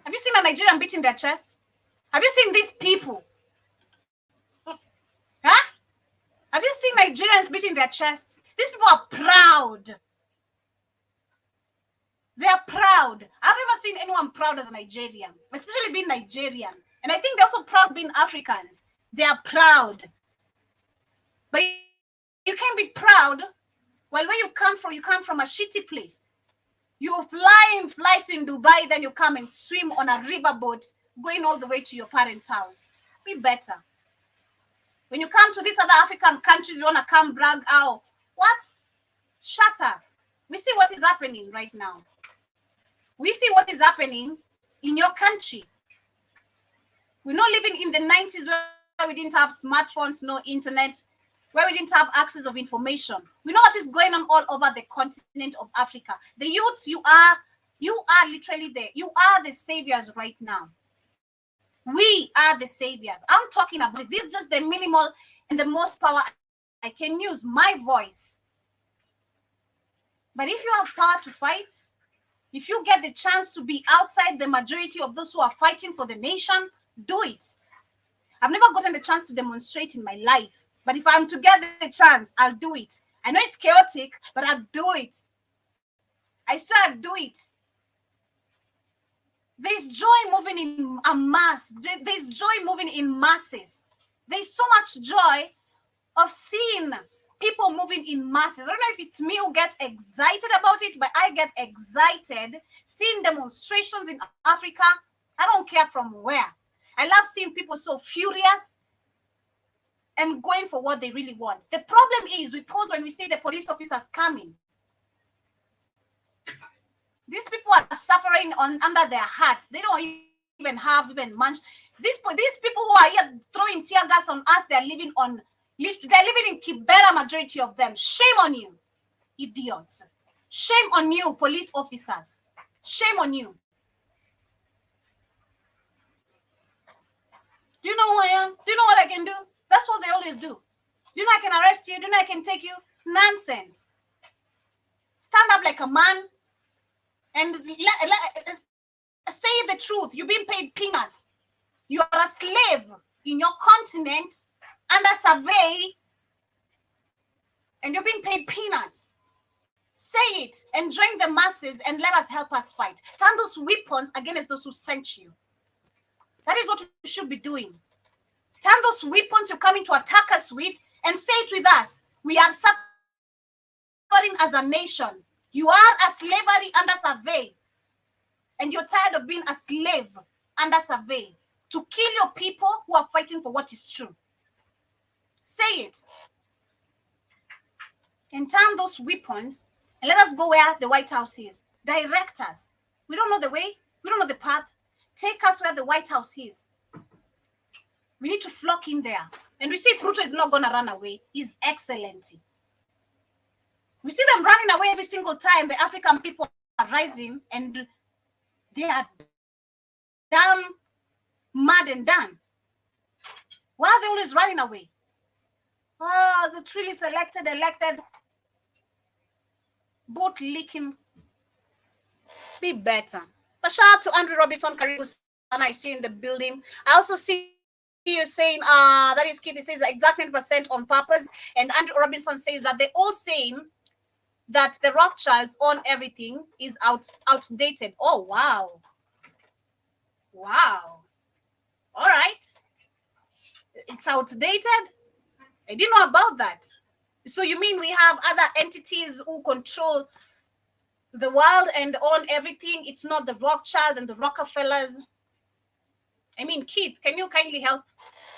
Have you seen a Nigerian beating their chest? Have you seen these people? Huh? Have you seen Nigerians beating their chests? These people are proud. They are proud. I've never seen anyone proud as a Nigerian, especially being Nigerian. And I think they're also proud being Africans. They are proud. But you can't be proud while where you come from a shitty place. You fly in Dubai, then you come and swim on a riverboat going all the way to your parents' house. Be better. When you come to these other African countries, you want to come brag out. What? Shut up. We see what is happening right now. We see what is happening in your country. We're not living in the 90s where we didn't have smartphones, no internet, where we didn't have access of information. We know what is going on all over the continent of Africa. The youths, you are literally there. You are the saviors right now. We are the saviors. I'm talking about it. This is just the minimal and the most power I can use, my voice. But if you have power to fight, if you get the chance to be outside the majority of those who are fighting for the nation, do it. I've never gotten the chance to demonstrate in my life, but if I'm to get the chance, I'll do it. I know it's chaotic, but I'll do it. I swear I'll do it. There's joy moving in a mass. There's joy moving in masses. There's so much joy of seeing people moving in masses. I don't know if it's me who gets excited about it, but I get excited seeing demonstrations in Africa. I don't care from where. I love seeing people so furious and going for what they really want. The problem is we pause when we see the police officers coming. These people are suffering under their hearts. They don't even have munch. These people who are here throwing tear gas on us, they're living in Kibera, majority of them. Shame on you, idiots. Shame on you, police officers. Shame on you. Do you know who I am? Do you know what I can do? That's what they always do. Do you know I can arrest you? Do you know I can take you? Nonsense. Stand up like a man and say the truth. You're being paid peanuts. You are a slave in your continent under survey and you're being paid peanuts. Say it and join the masses and let us help us fight. Turn those weapons against those who sent you. That is what you should be doing. Turn those weapons you're coming to attack us with and say it with us. We are suffering as a nation. You are a slavery under survey. And you're tired of being a slave under survey to kill your people who are fighting for what is true. Say it. And turn those weapons and let us go where the White House is. Direct us. We don't know the way. We don't know the path. Take us where the White House is. We need to flock in there. And we see Fruto is not going to run away. He's excellent. We see them running away every single time the African people are rising and they are damn mad and done. Why are they always running away? Oh, the truly selected, elected, both leaking. Be better. But shout out to Andrew Robinson, Karibu, and I see you in the building. I also see you saying, that is Kitty says exactly 100% on purpose. And Andrew Robinson says that they're all saying that the Rothschilds own everything is outdated. Oh, wow. Wow. All right. It's outdated? I didn't know about that. So you mean we have other entities who control the world and own everything? It's not the Rothschild and the Rockefellers. I mean, Keith, can you kindly help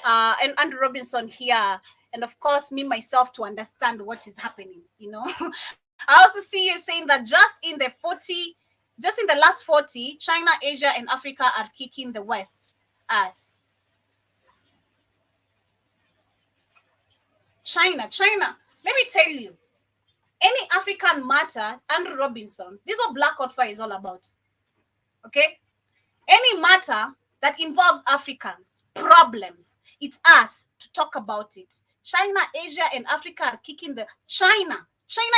and Andrew Robinson here, and of course me myself, to understand what is happening, you know? I also see you saying that just in the last 40, China, Asia, and Africa are kicking the West ass. China. Let me tell you, any African matter, Andrew Robinson, this is what Black Hot Fire is all about. Okay? Any matter that involves Africans, problems, it's us to talk about it. China, Asia, and Africa are kicking the China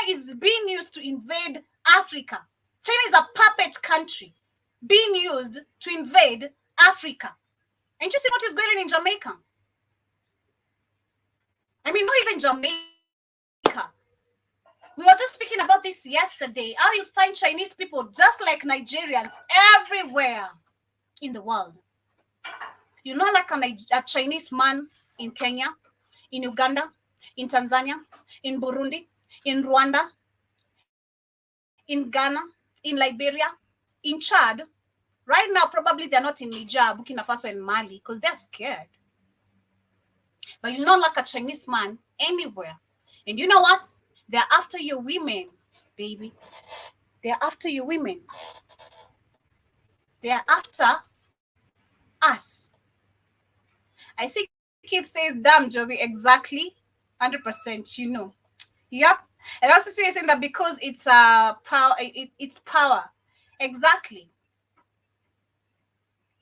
is being used to invade Africa. China is a puppet country being used to invade Africa. And you see what is going on in Jamaica? I mean, not even Jamaica. We were just speaking about this yesterday. How you find Chinese people just like Nigerians everywhere in the world. You know, like a Chinese man in Kenya, in Uganda, in Tanzania, in Burundi, in Rwanda, in Ghana, in Liberia, in Chad. Right now, probably they're not in Niger, Burkina Faso, and Mali because they're scared. But you'll not like a Chinese man anywhere. And you know what? They're after your women, baby. They're after your women. They're after us. I see kids says, damn, Joby, exactly. 100%, you know. Yep. And also saying that because it's power, it's power. Exactly.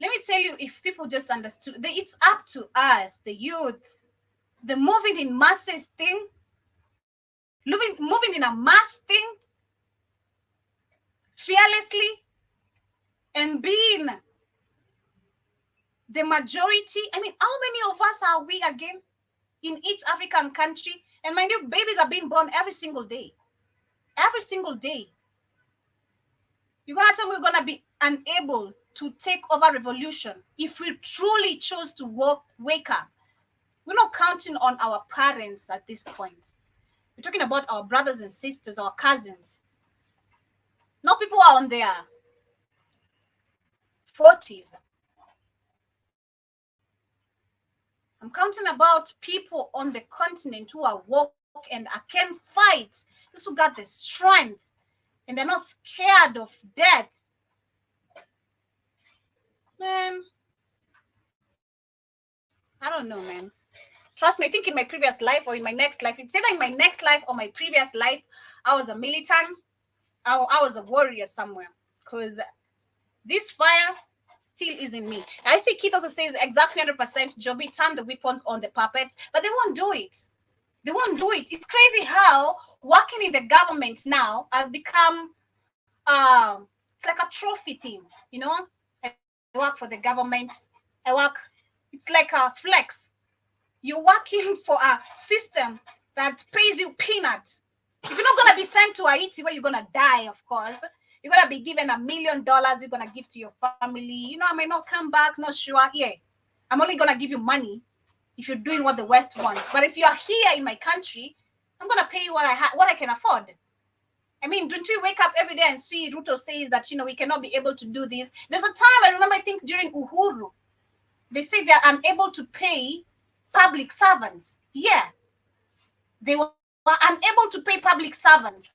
Let me tell you, if people just understood, it's up to us, the youth, the moving in masses thing, moving in a mass thing, fearlessly, and being the majority. I mean, how many of us are we again in each African country? And mind you, babies are being born every single day. Every single day. You're going to tell me we're going to be unable to take over revolution if we truly choose to wake up. We're not counting on our parents at this point. We're talking about our brothers and sisters, our cousins. No, people are on their 40s. I'm counting about people on the continent who are woke and can fight. Those who got the strength and they're not scared of death. Man, I don't know, man. Trust me, I think in my previous life or in my next life, it's either in my next life or my previous life, I was a militant. I was a warrior somewhere. Because this fire still is in me. I see Keith also says exactly 100%, Joby, turn the weapons on the puppets, but they won't do it. They won't do it. It's crazy how working in the government now has become, it's like a trophy thing, you know? I work for the government. It's like a flex. You're working for a system that pays you peanuts. If you're not going to be sent to Haiti where you're going to die, of course, you're going to be given $1 million you're going to give to your family. You know, I may not come back, not sure. Yeah, I'm only going to give you money if you're doing what the West wants. But if you're here in my country, I'm going to pay you what I can afford. I mean, don't we wake up every day and see Ruto says that, you know, we cannot be able to do this. There's a time, I remember, I think during Uhuru, they said they're unable to pay public servants. Yeah. They were unable to pay public servants.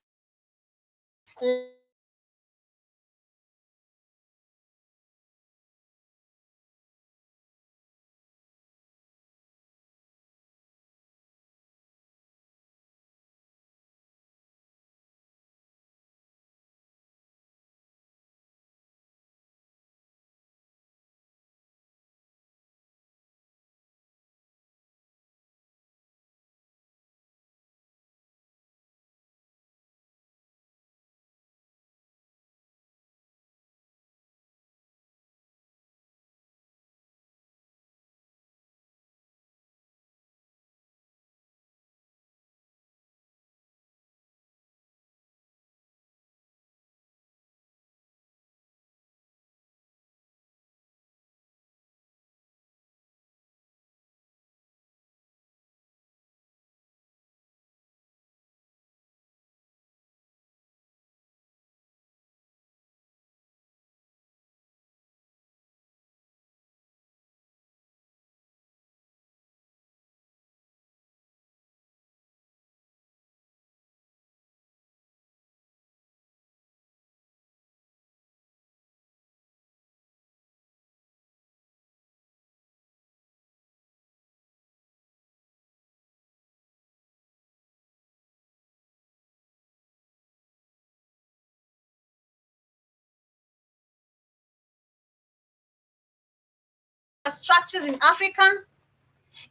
Structures in Africa?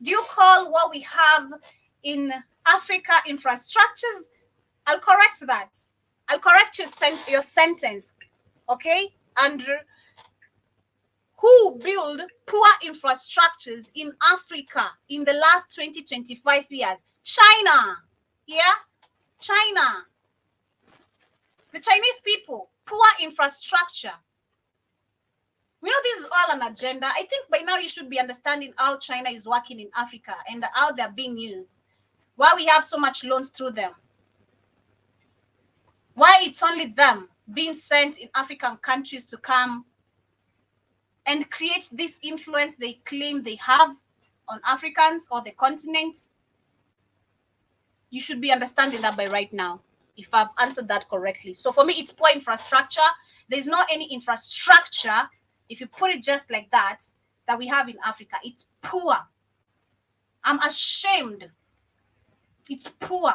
Do you call what we have in Africa infrastructures? I'll correct that. I'll correct your sentence. Okay, Andrew? Who built poor infrastructures in Africa in the last 20-25 years? China. Yeah? China. The Chinese people, poor infrastructure. We know this is all an agenda. I think by now you should be understanding how China is working in Africa and how they're being used. Why we have so much loans through them. Why it's only them being sent in African countries to come and create this influence they claim they have. on Africans or the continent? You should be understanding that by right now, if I've answered that correctly. So for me, it's poor infrastructure. There's not any infrastructure, if you put it just like that we have in Africa. It's poor. I'm ashamed. It's poor.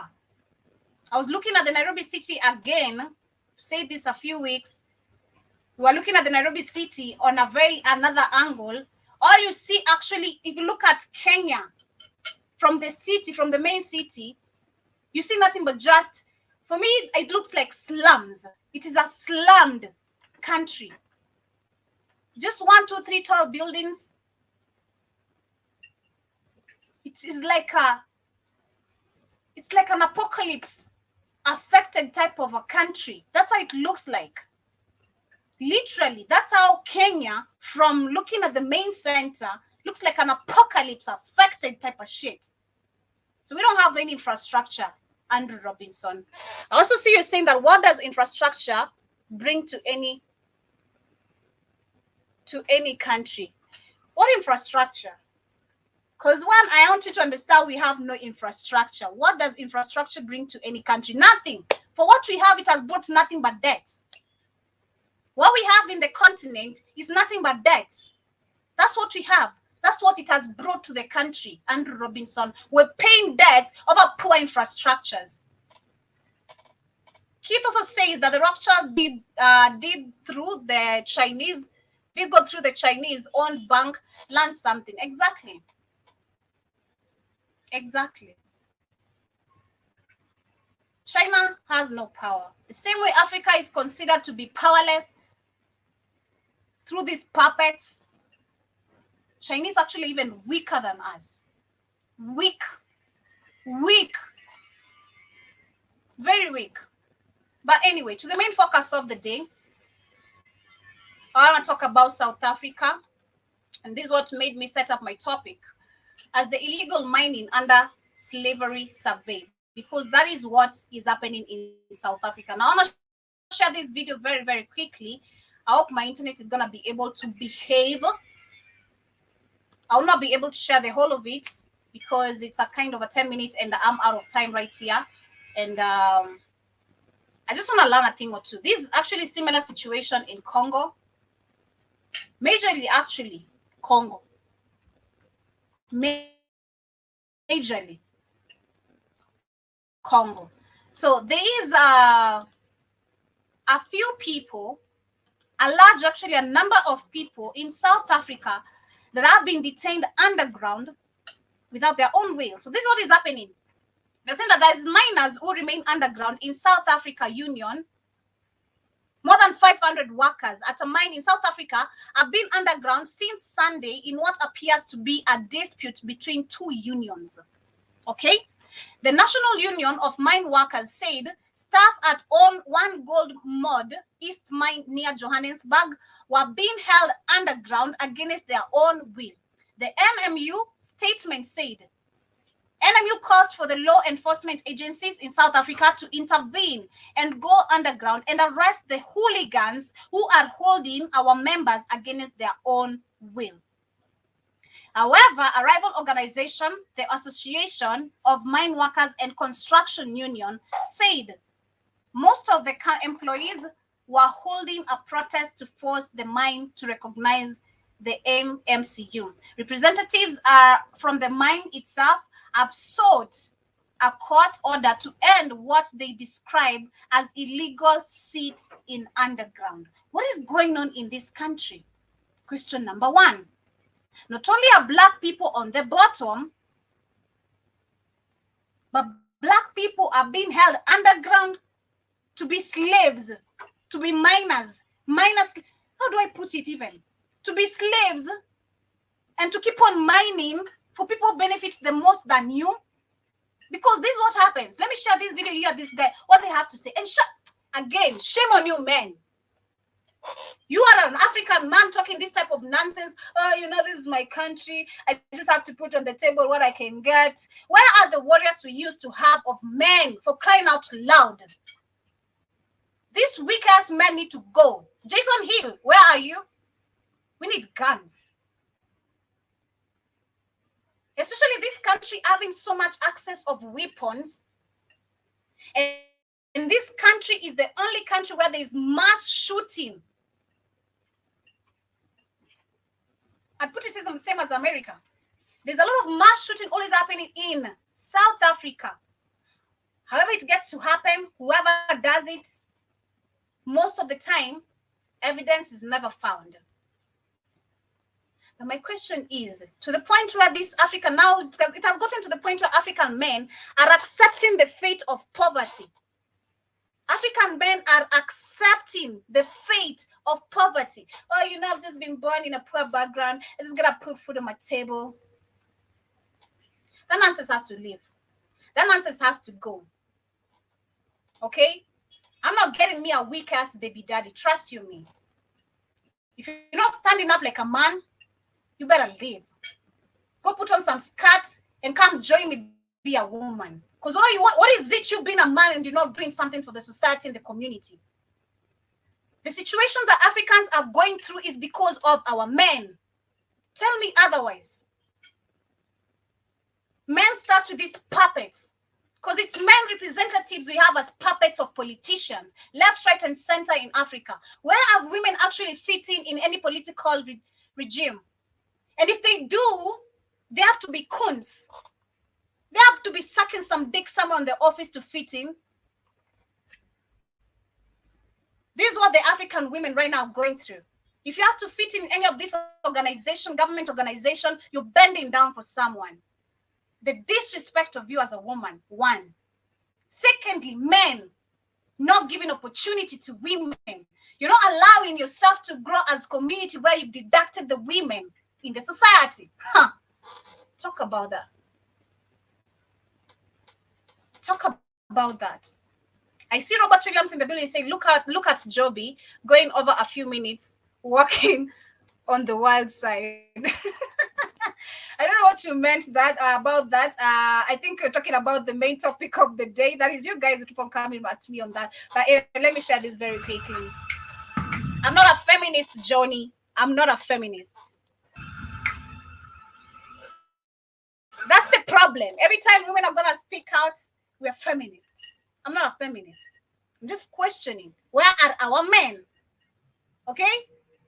I was looking at the Nairobi city again, said this a few weeks. We were looking at the Nairobi city on another angle. All you see, actually, if you look at Kenya from the city, from the main city, you see nothing but just, for me, it looks like slums. It is a slummed country. Just 1, 2, 3 tall buildings. It is like it's like an apocalypse affected type of a country. That's how it looks like. Literally, that's how Kenya, from looking at the main center, looks like an apocalypse affected type of shit. So we don't have any infrastructure, Andrew Robinson. I also see you saying that what does infrastructure bring to any country? What infrastructure? Because one, I want you to understand we have no infrastructure. What does infrastructure bring to any country? Nothing. For what we have, it has brought nothing but debts. What we have in the continent is nothing but debts. That's what we have. That's what it has brought to the country, Andrew Robinson. We're paying debts over poor infrastructures. Keith also says that the rupture did go through the Chinese-owned bank, learn something. Exactly. Exactly. China has no power. The same way Africa is considered to be powerless through these puppets, Chinese actually even weaker than us. Weak. Very weak. But anyway, to the main focus of the day, I want to talk about South Africa. And this is what made me set up my topic as the illegal mining under slavery survey, because that is what is happening in South Africa. Now, I want to share this video very, very quickly. I hope my internet is going to be able to behave. I will not be able to share the whole of it because it's a kind of a 10 minutes and I'm out of time right here. And I just want to learn a thing or two. This is actually similar situation in Congo. Majorly, actually, Congo. Majorly, Congo. So there is a few people, a number of people in South Africa that have been detained underground without their own will. So this is what is happening. They're saying that there's miners who remain underground in South Africa Union. More than 500 workers at a mine in South Africa have been underground since Sunday in what appears to be a dispute between two unions. Okay? The National Union of Mine Workers said staff at One Gold Mud East Mine near Johannesburg were being held underground against their own will. The NMU statement said, NMU calls for the law enforcement agencies in South Africa to intervene and go underground and arrest the hooligans who are holding our members against their own will. However, a rival organization, the Association of Mine Workers and Construction Union, said most of the employees were holding a protest to force the mine to recognize the MCU. Representatives from the mine itself have sought a court order to end what they describe as illegal seats in underground. What is going on in this country? Question number one. Not only are black people on the bottom, but black people are being held underground to be slaves, to be miners. How do I put it even? To be slaves and to keep on mining for people who benefit the most than you. Because this is what happens. Let me share this video here, this guy, what they have to say. And again, shame on you, men. You are an African man talking this type of nonsense. Oh, this is my country. I just have to put on the table what I can get. Where are the warriors we used to have of men, for crying out loud? These weak-ass men need to go. Jason Hill, where are you? We need guns. especially this country having so much access of weapons. And this country is the only country where there is mass shooting. I'd put it the same as America. There's a lot of mass shooting always happening in South Africa. However it gets to happen, whoever does it, most of the time, evidence is never found. Now my question is, to the point where this Africa now, because it has gotten to the point where African men are accepting the fate of poverty. African men are accepting the fate of poverty. Oh, you know, I've just been born in a poor background. I just gotta put food on my table. That nonsense has to leave. That nonsense has to go. Okay? I'm not getting me a weak ass baby daddy. Trust you me. If you're not standing up like a man, you better leave. Go put on some skirts and come join me, be a woman. Because what is it you being a man and you're not doing something for the society and the community? The situation that Africans are going through is because of our men. Tell me otherwise. Men start with these puppets. Because it's men representatives we have as puppets of politicians, left, right, and center in Africa. Where have women actually fit in any political regime? And if they do, they have to be coons. They have to be sucking some dick somewhere in the office to fit in. This is what the African women right now are going through. If you have to fit in any of this organization, government organization, you're bending down for someone. The disrespect of you as a woman, one. Secondly, men not giving opportunity to women. You're not allowing yourself to grow as a community where you've deducted the women in the society. Talk about that. Talk about that. I see Robert Williams in the building saying, look at Joby going over a few minutes, walking on the wild side. I don't know what you meant about that. I think you're talking about the main topic of the day. That is, you guys keep on coming back to me on that. But let me share this very quickly. I'm not a feminist, Johnny. I'm not a feminist. That's the problem. Every time women are going to speak out, we're feminists. I'm not a feminist. I'm just questioning, where are our men? Okay?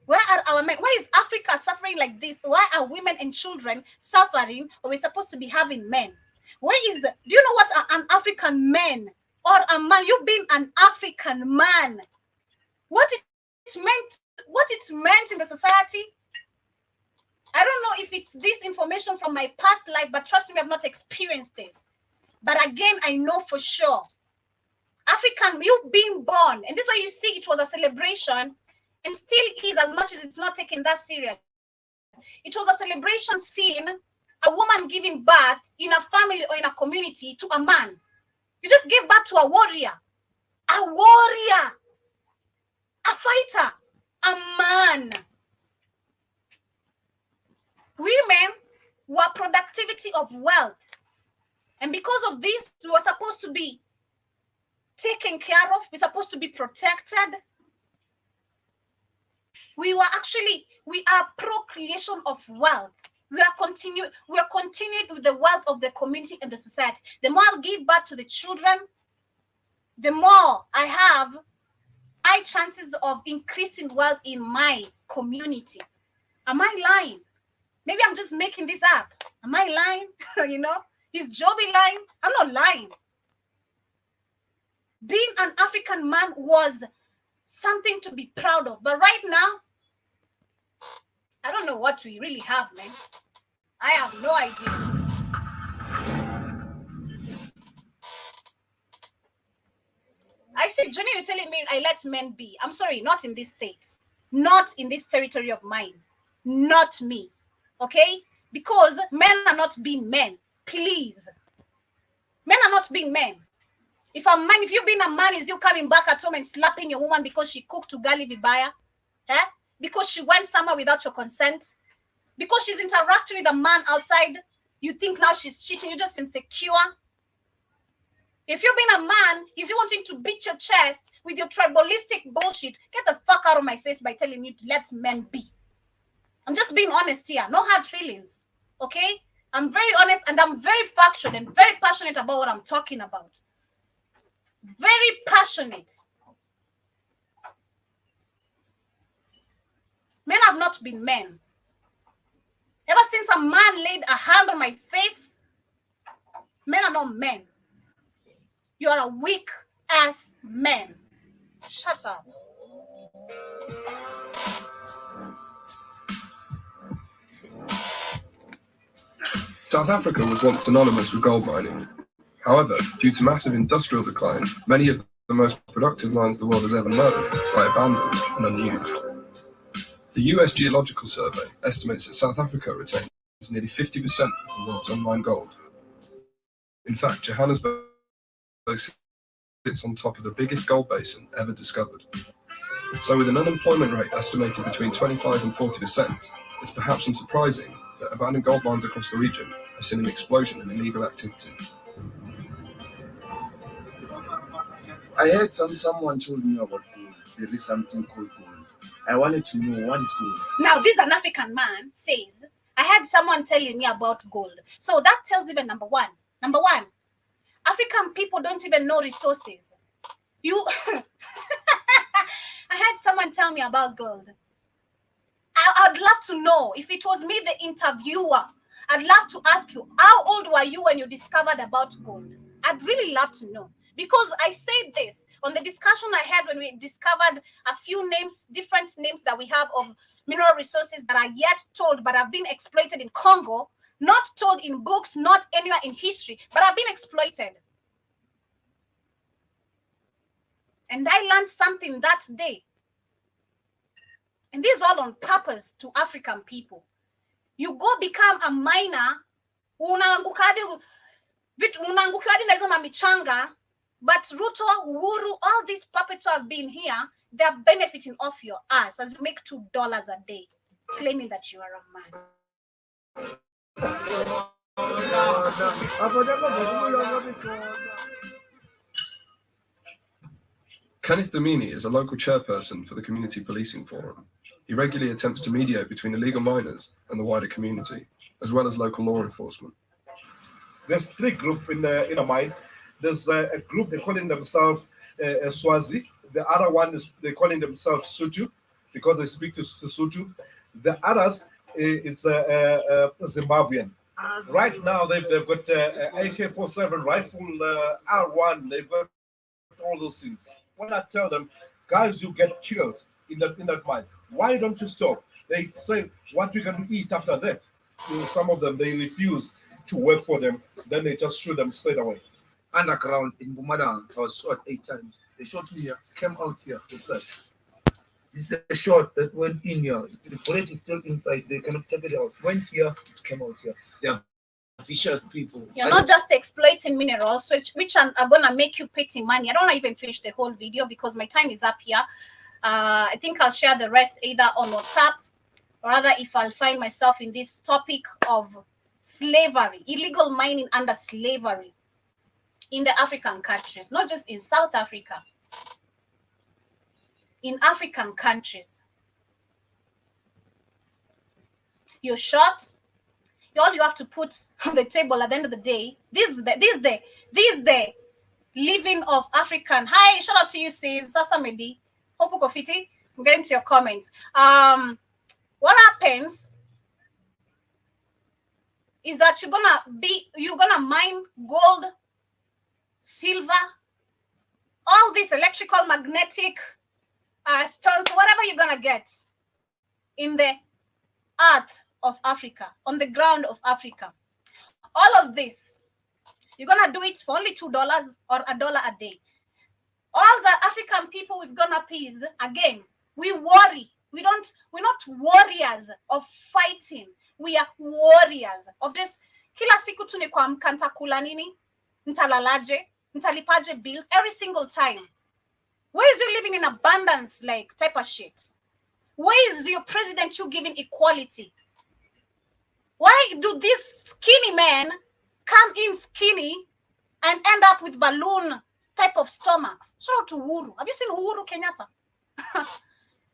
Where are our men? Why is Africa suffering like this? Why are women and children suffering when we're supposed to be having men? Do you know what an African man or a man, you being an African man, what it meant in the society? I don't know if it's this information from my past life, but trust me, I've not experienced this. But again, I know for sure. African, you being born, and this is why you see it was a celebration, and still is, as much as it's not taken that serious. It was a celebration seeing a woman giving birth in a family or in a community to a man. You just gave birth to a warrior, a fighter, a man. Women were productivity of wealth. And because of this, we were supposed to be taken care of. We're supposed to be protected. We are procreation of wealth. We are continued with the wealth of the community and the society. The more I give birth to the children, the more I have high chances of increasing wealth in my community. Am I lying? Maybe I'm just making this up. Am I lying? Is Joby lying? I'm not lying. Being an African man was something to be proud of. But right now, I don't know what we really have, man. I have no idea. I said, Johnny, you're telling me I let men be. I'm sorry, not in this state. Not in this territory of mine. Not me. Okay? Because men are not being men. Please. Men are not being men. If you being a man, is you coming back at home and slapping your woman because she cooked ugali vibaya? Because she went somewhere without your consent? Because she's interacting with a man outside? You think now she's cheating? You're just insecure? If you're being a man, is you wanting to beat your chest with your tribalistic bullshit? Get the fuck out of my face by telling me to let men be. I'm just being honest here. No hard feelings. Okay? I'm very honest and I'm very factual and very passionate about what I'm talking about. Very passionate. Men have not been men. Ever since a man laid a hand on my face, men are not men. You are a weak ass man. Shut up. South Africa was once synonymous with gold mining. However, due to massive industrial decline, many of the most productive mines the world has ever known lie abandoned and unused. The US Geological Survey estimates that South Africa retains nearly 50% of the world's unmined gold. In fact, Johannesburg sits on top of the biggest gold basin ever discovered. So with an unemployment rate estimated between 25 and 40%, it's perhaps unsurprising that abandoned gold mines across the region have seen an explosion in illegal activity. I heard someone told me about gold. There is something called gold. I wanted to know what is gold. Now, this an African man says, I had someone telling me about gold. So that tells even number one, African people don't even know resources. I had someone tell me about gold. I'd love to know, if it was me, the interviewer, I'd love to ask you, how old were you when you discovered about gold? I'd really love to know. Because I said this on the discussion I had when we discovered a few names, different names that we have of mineral resources that are yet told but have been exploited in Congo, not told in books, not anywhere in history, but have been exploited. And I learned something that day. And this is all on purpose to African people. You go become a miner, but Ruto, Uhuru, all these puppets who have been here, they're benefiting off your ass as you make $2 a day, claiming that you are a man. Kenneth Domini is a local chairperson for the Community Policing Forum. He regularly attempts to mediate between illegal miners and the wider community, as well as local law enforcement. There's three groups in a mine. There's a group, they're calling themselves Swazi. The other one is they're calling themselves Sutu because they speak to Sotho. The others, it's Zimbabwean. Right now, they've got AK-47 rifle, R1. They've got all those things. When I tell them, guys, you get killed in that mine. Why don't you stop? They say, what we can eat after that. Some of them, they refuse to work for them. Then they just shoot them straight away. Underground in Bumadang, I was shot 8 times. They shot me here, came out here. They said, this is a shot that went in here. The bullet is still inside. They cannot take it out. Went here, it came out here. They are vicious people. You're not just exploiting minerals, which are going to make you pretty money. I don't want to even finish the whole video because my time is up here. I think I'll share the rest either on WhatsApp or rather if I'll find myself in this topic of slavery, illegal mining under slavery in the African countries, not just in South Africa, in African countries. You're shot. All you have to put on the table at the end of the day, this is the living of African. Hi, shout out to you, sis. Sasamedi. Hope uko fiti. I'm getting to your comments. What happens is that you're gonna mine gold, silver, all these electrical, magnetic stones, whatever you're gonna get in the earth of Africa, on the ground of Africa. All of this, you're gonna do it for only $2 or $1 a day. All the African people we've gonna please, again, we worry. We're not warriors of fighting. We are warriors of this. Kila siku tu ni kuamka nitakula nini? Nitalalaje? Nitalipaje bills every single time. Where is you living in abundance like type of shit? Where is your president you giving equality? Why do these skinny men come in skinny and end up with balloon type of stomachs? Shout out to Uhuru. Have you seen Uhuru Kenyatta?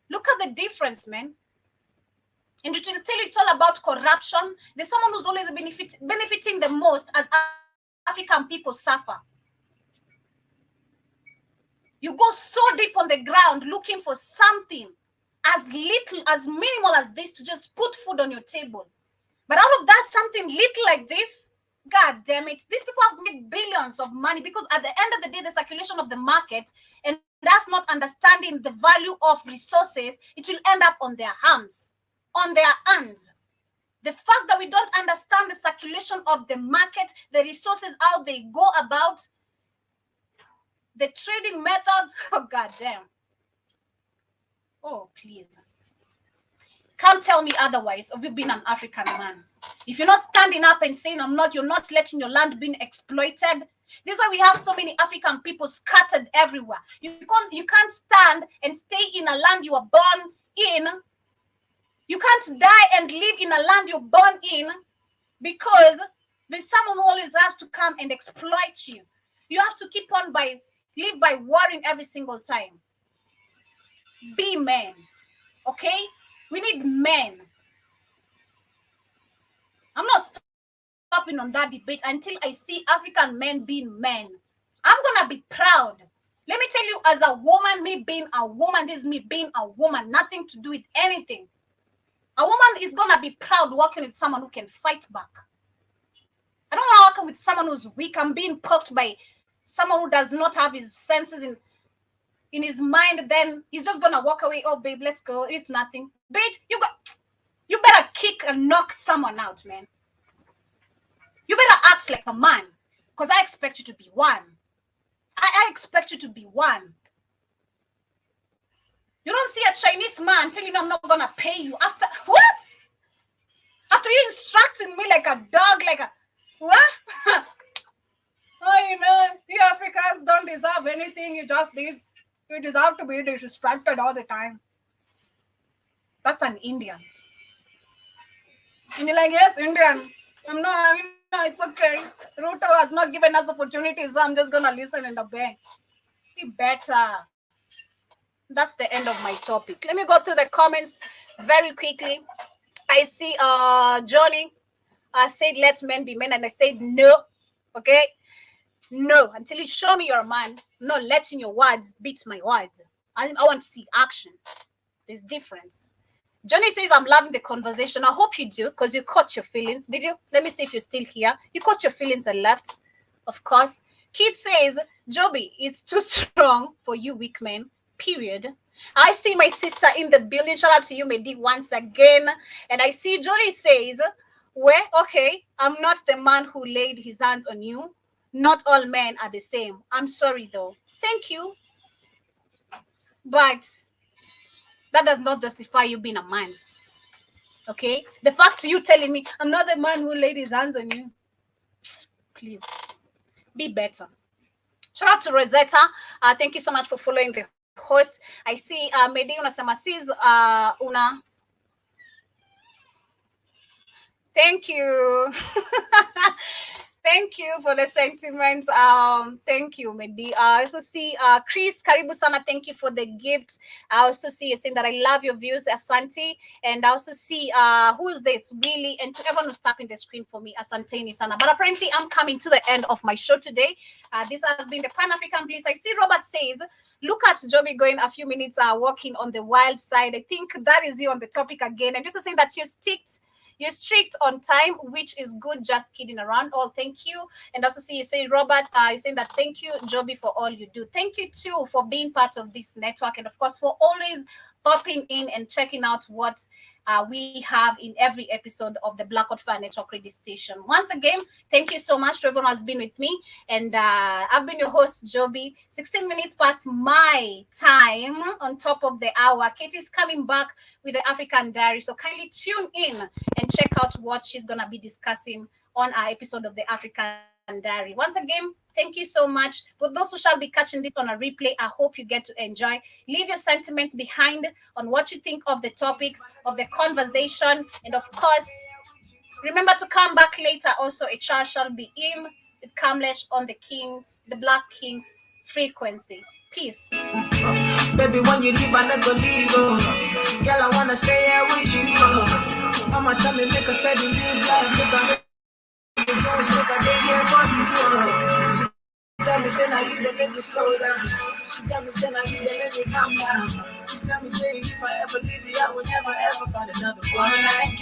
Look at the difference, man. And it will tell you it's all about corruption. There's someone who's always benefiting the most as African people suffer. You go so deep on the ground looking for something as little, as minimal as this to just put food on your table. But out of that something little like this, God damn it, these people have made billions of money, because at the end of the day, the circulation of the market, and that's not understanding the value of resources, it will end up on their hands, on their hands. The fact that we don't understand the circulation of the market, the resources, how they go about, the trading methods, oh God damn. Oh, please. Can't tell me otherwise of you being an African man. If you're not standing up and saying you're not letting your land being exploited. This is why we have so many African people scattered everywhere. You can't stand and stay in a land you were born in. You can't die and live in a land you're born in, because there's someone who always has to come and exploit you. You have to keep on live by worrying every single time. Be men, okay? We need men. I'm not stopping on that debate until I see African men being men. I'm gonna be proud. Let me tell you, as a woman, me being a woman, this is me being a woman, nothing to do with anything. A woman is gonna be proud working with someone who can fight back. I don't want to work with someone who's weak. I'm being poked by someone who does not have his senses in his mind. Then he's just gonna walk away. Oh, babe, let's go. It's nothing. Babe, you better kick and knock someone out, man. You better act like a man, because I expect you to be one. I expect you to be one. You don't see a Chinese man telling you I'm not gonna pay you after what? After you instructing me like a dog, like a what? Oh, you Africans don't deserve anything. You deserve to be disrespected all the time. That's an Indian. And you're like, yes, Indian. I'm not, it's okay. Ruto has not given us opportunities, so I'm just gonna listen and obey. Be better. That's the end of my topic. Let me go through the comments very quickly. I see Johnny said let men be men, and I said no. Okay? No, until you show me you're a man, not letting your words beat my words. I want to see action. There's difference. Johnny says, I'm loving the conversation. I hope you do, because you caught your feelings. Did you? Let me see if you're still here. You caught your feelings and left, of course. Kid says, Joby is too strong for you weak men, period. I see my sister in the building. Shout out to you, Mehdi, once again. And I see Johnny says, well, okay, I'm not the man who laid his hands on you. Not all men are the same. I'm sorry, though. Thank you. But that does not justify you being a man. Okay? The fact you telling me, I'm not the man who laid his hands on you. Please, be better. Shout out to Rosetta. Thank you so much for following the host. I see Mehdi unasema sis una. Thank you. Thank you for the sentiments. Thank you, Mehdi. I also see Chris Karibu sana. Thank you for the gifts. I also see you saying that I love your views, Asante. And I also see who's this really, and to everyone who's tapping the screen for me, Asante sana. But apparently, I'm coming to the end of my show today. This has been the Pan-African Bliss. I see Robert says, look at Joby going a few minutes walking on the wild side. I think that is you on the topic again. And just saying that you're strict on time, which is good. Just kidding around. Oh, thank you. And also see you say, Robert, you're saying that thank you, Joby, for all you do. Thank you too for being part of this network, and of course for always popping in and checking out what we have in every episode of the Black-Illegal Network radio station. Once again, thank you so much to everyone who has been with me. And I've been your host, Joby. 16 minutes past my time on top of the hour. Katie's coming back with the African Diary. So kindly tune in and check out what she's going to be discussing on our episode of the African Diary. Once again, thank you so much. For those who shall be catching this on a replay, I hope you get to enjoy. Leave your sentiments behind on what you think of the topics, of the conversation. And of course, remember to come back later. Also, HR shall be in with Kamlesh on the Black Kings frequency. Peace. Baby, when you leave, I never leave. Girl, I wanna stay here with you. Mama tell me make a steady live life, make a Jones, make a day here for you. She tell me say now you don't make me slow down. She tell me say now you don't make me calm down. She tell me say if I ever leave you, I will never ever find another one like you.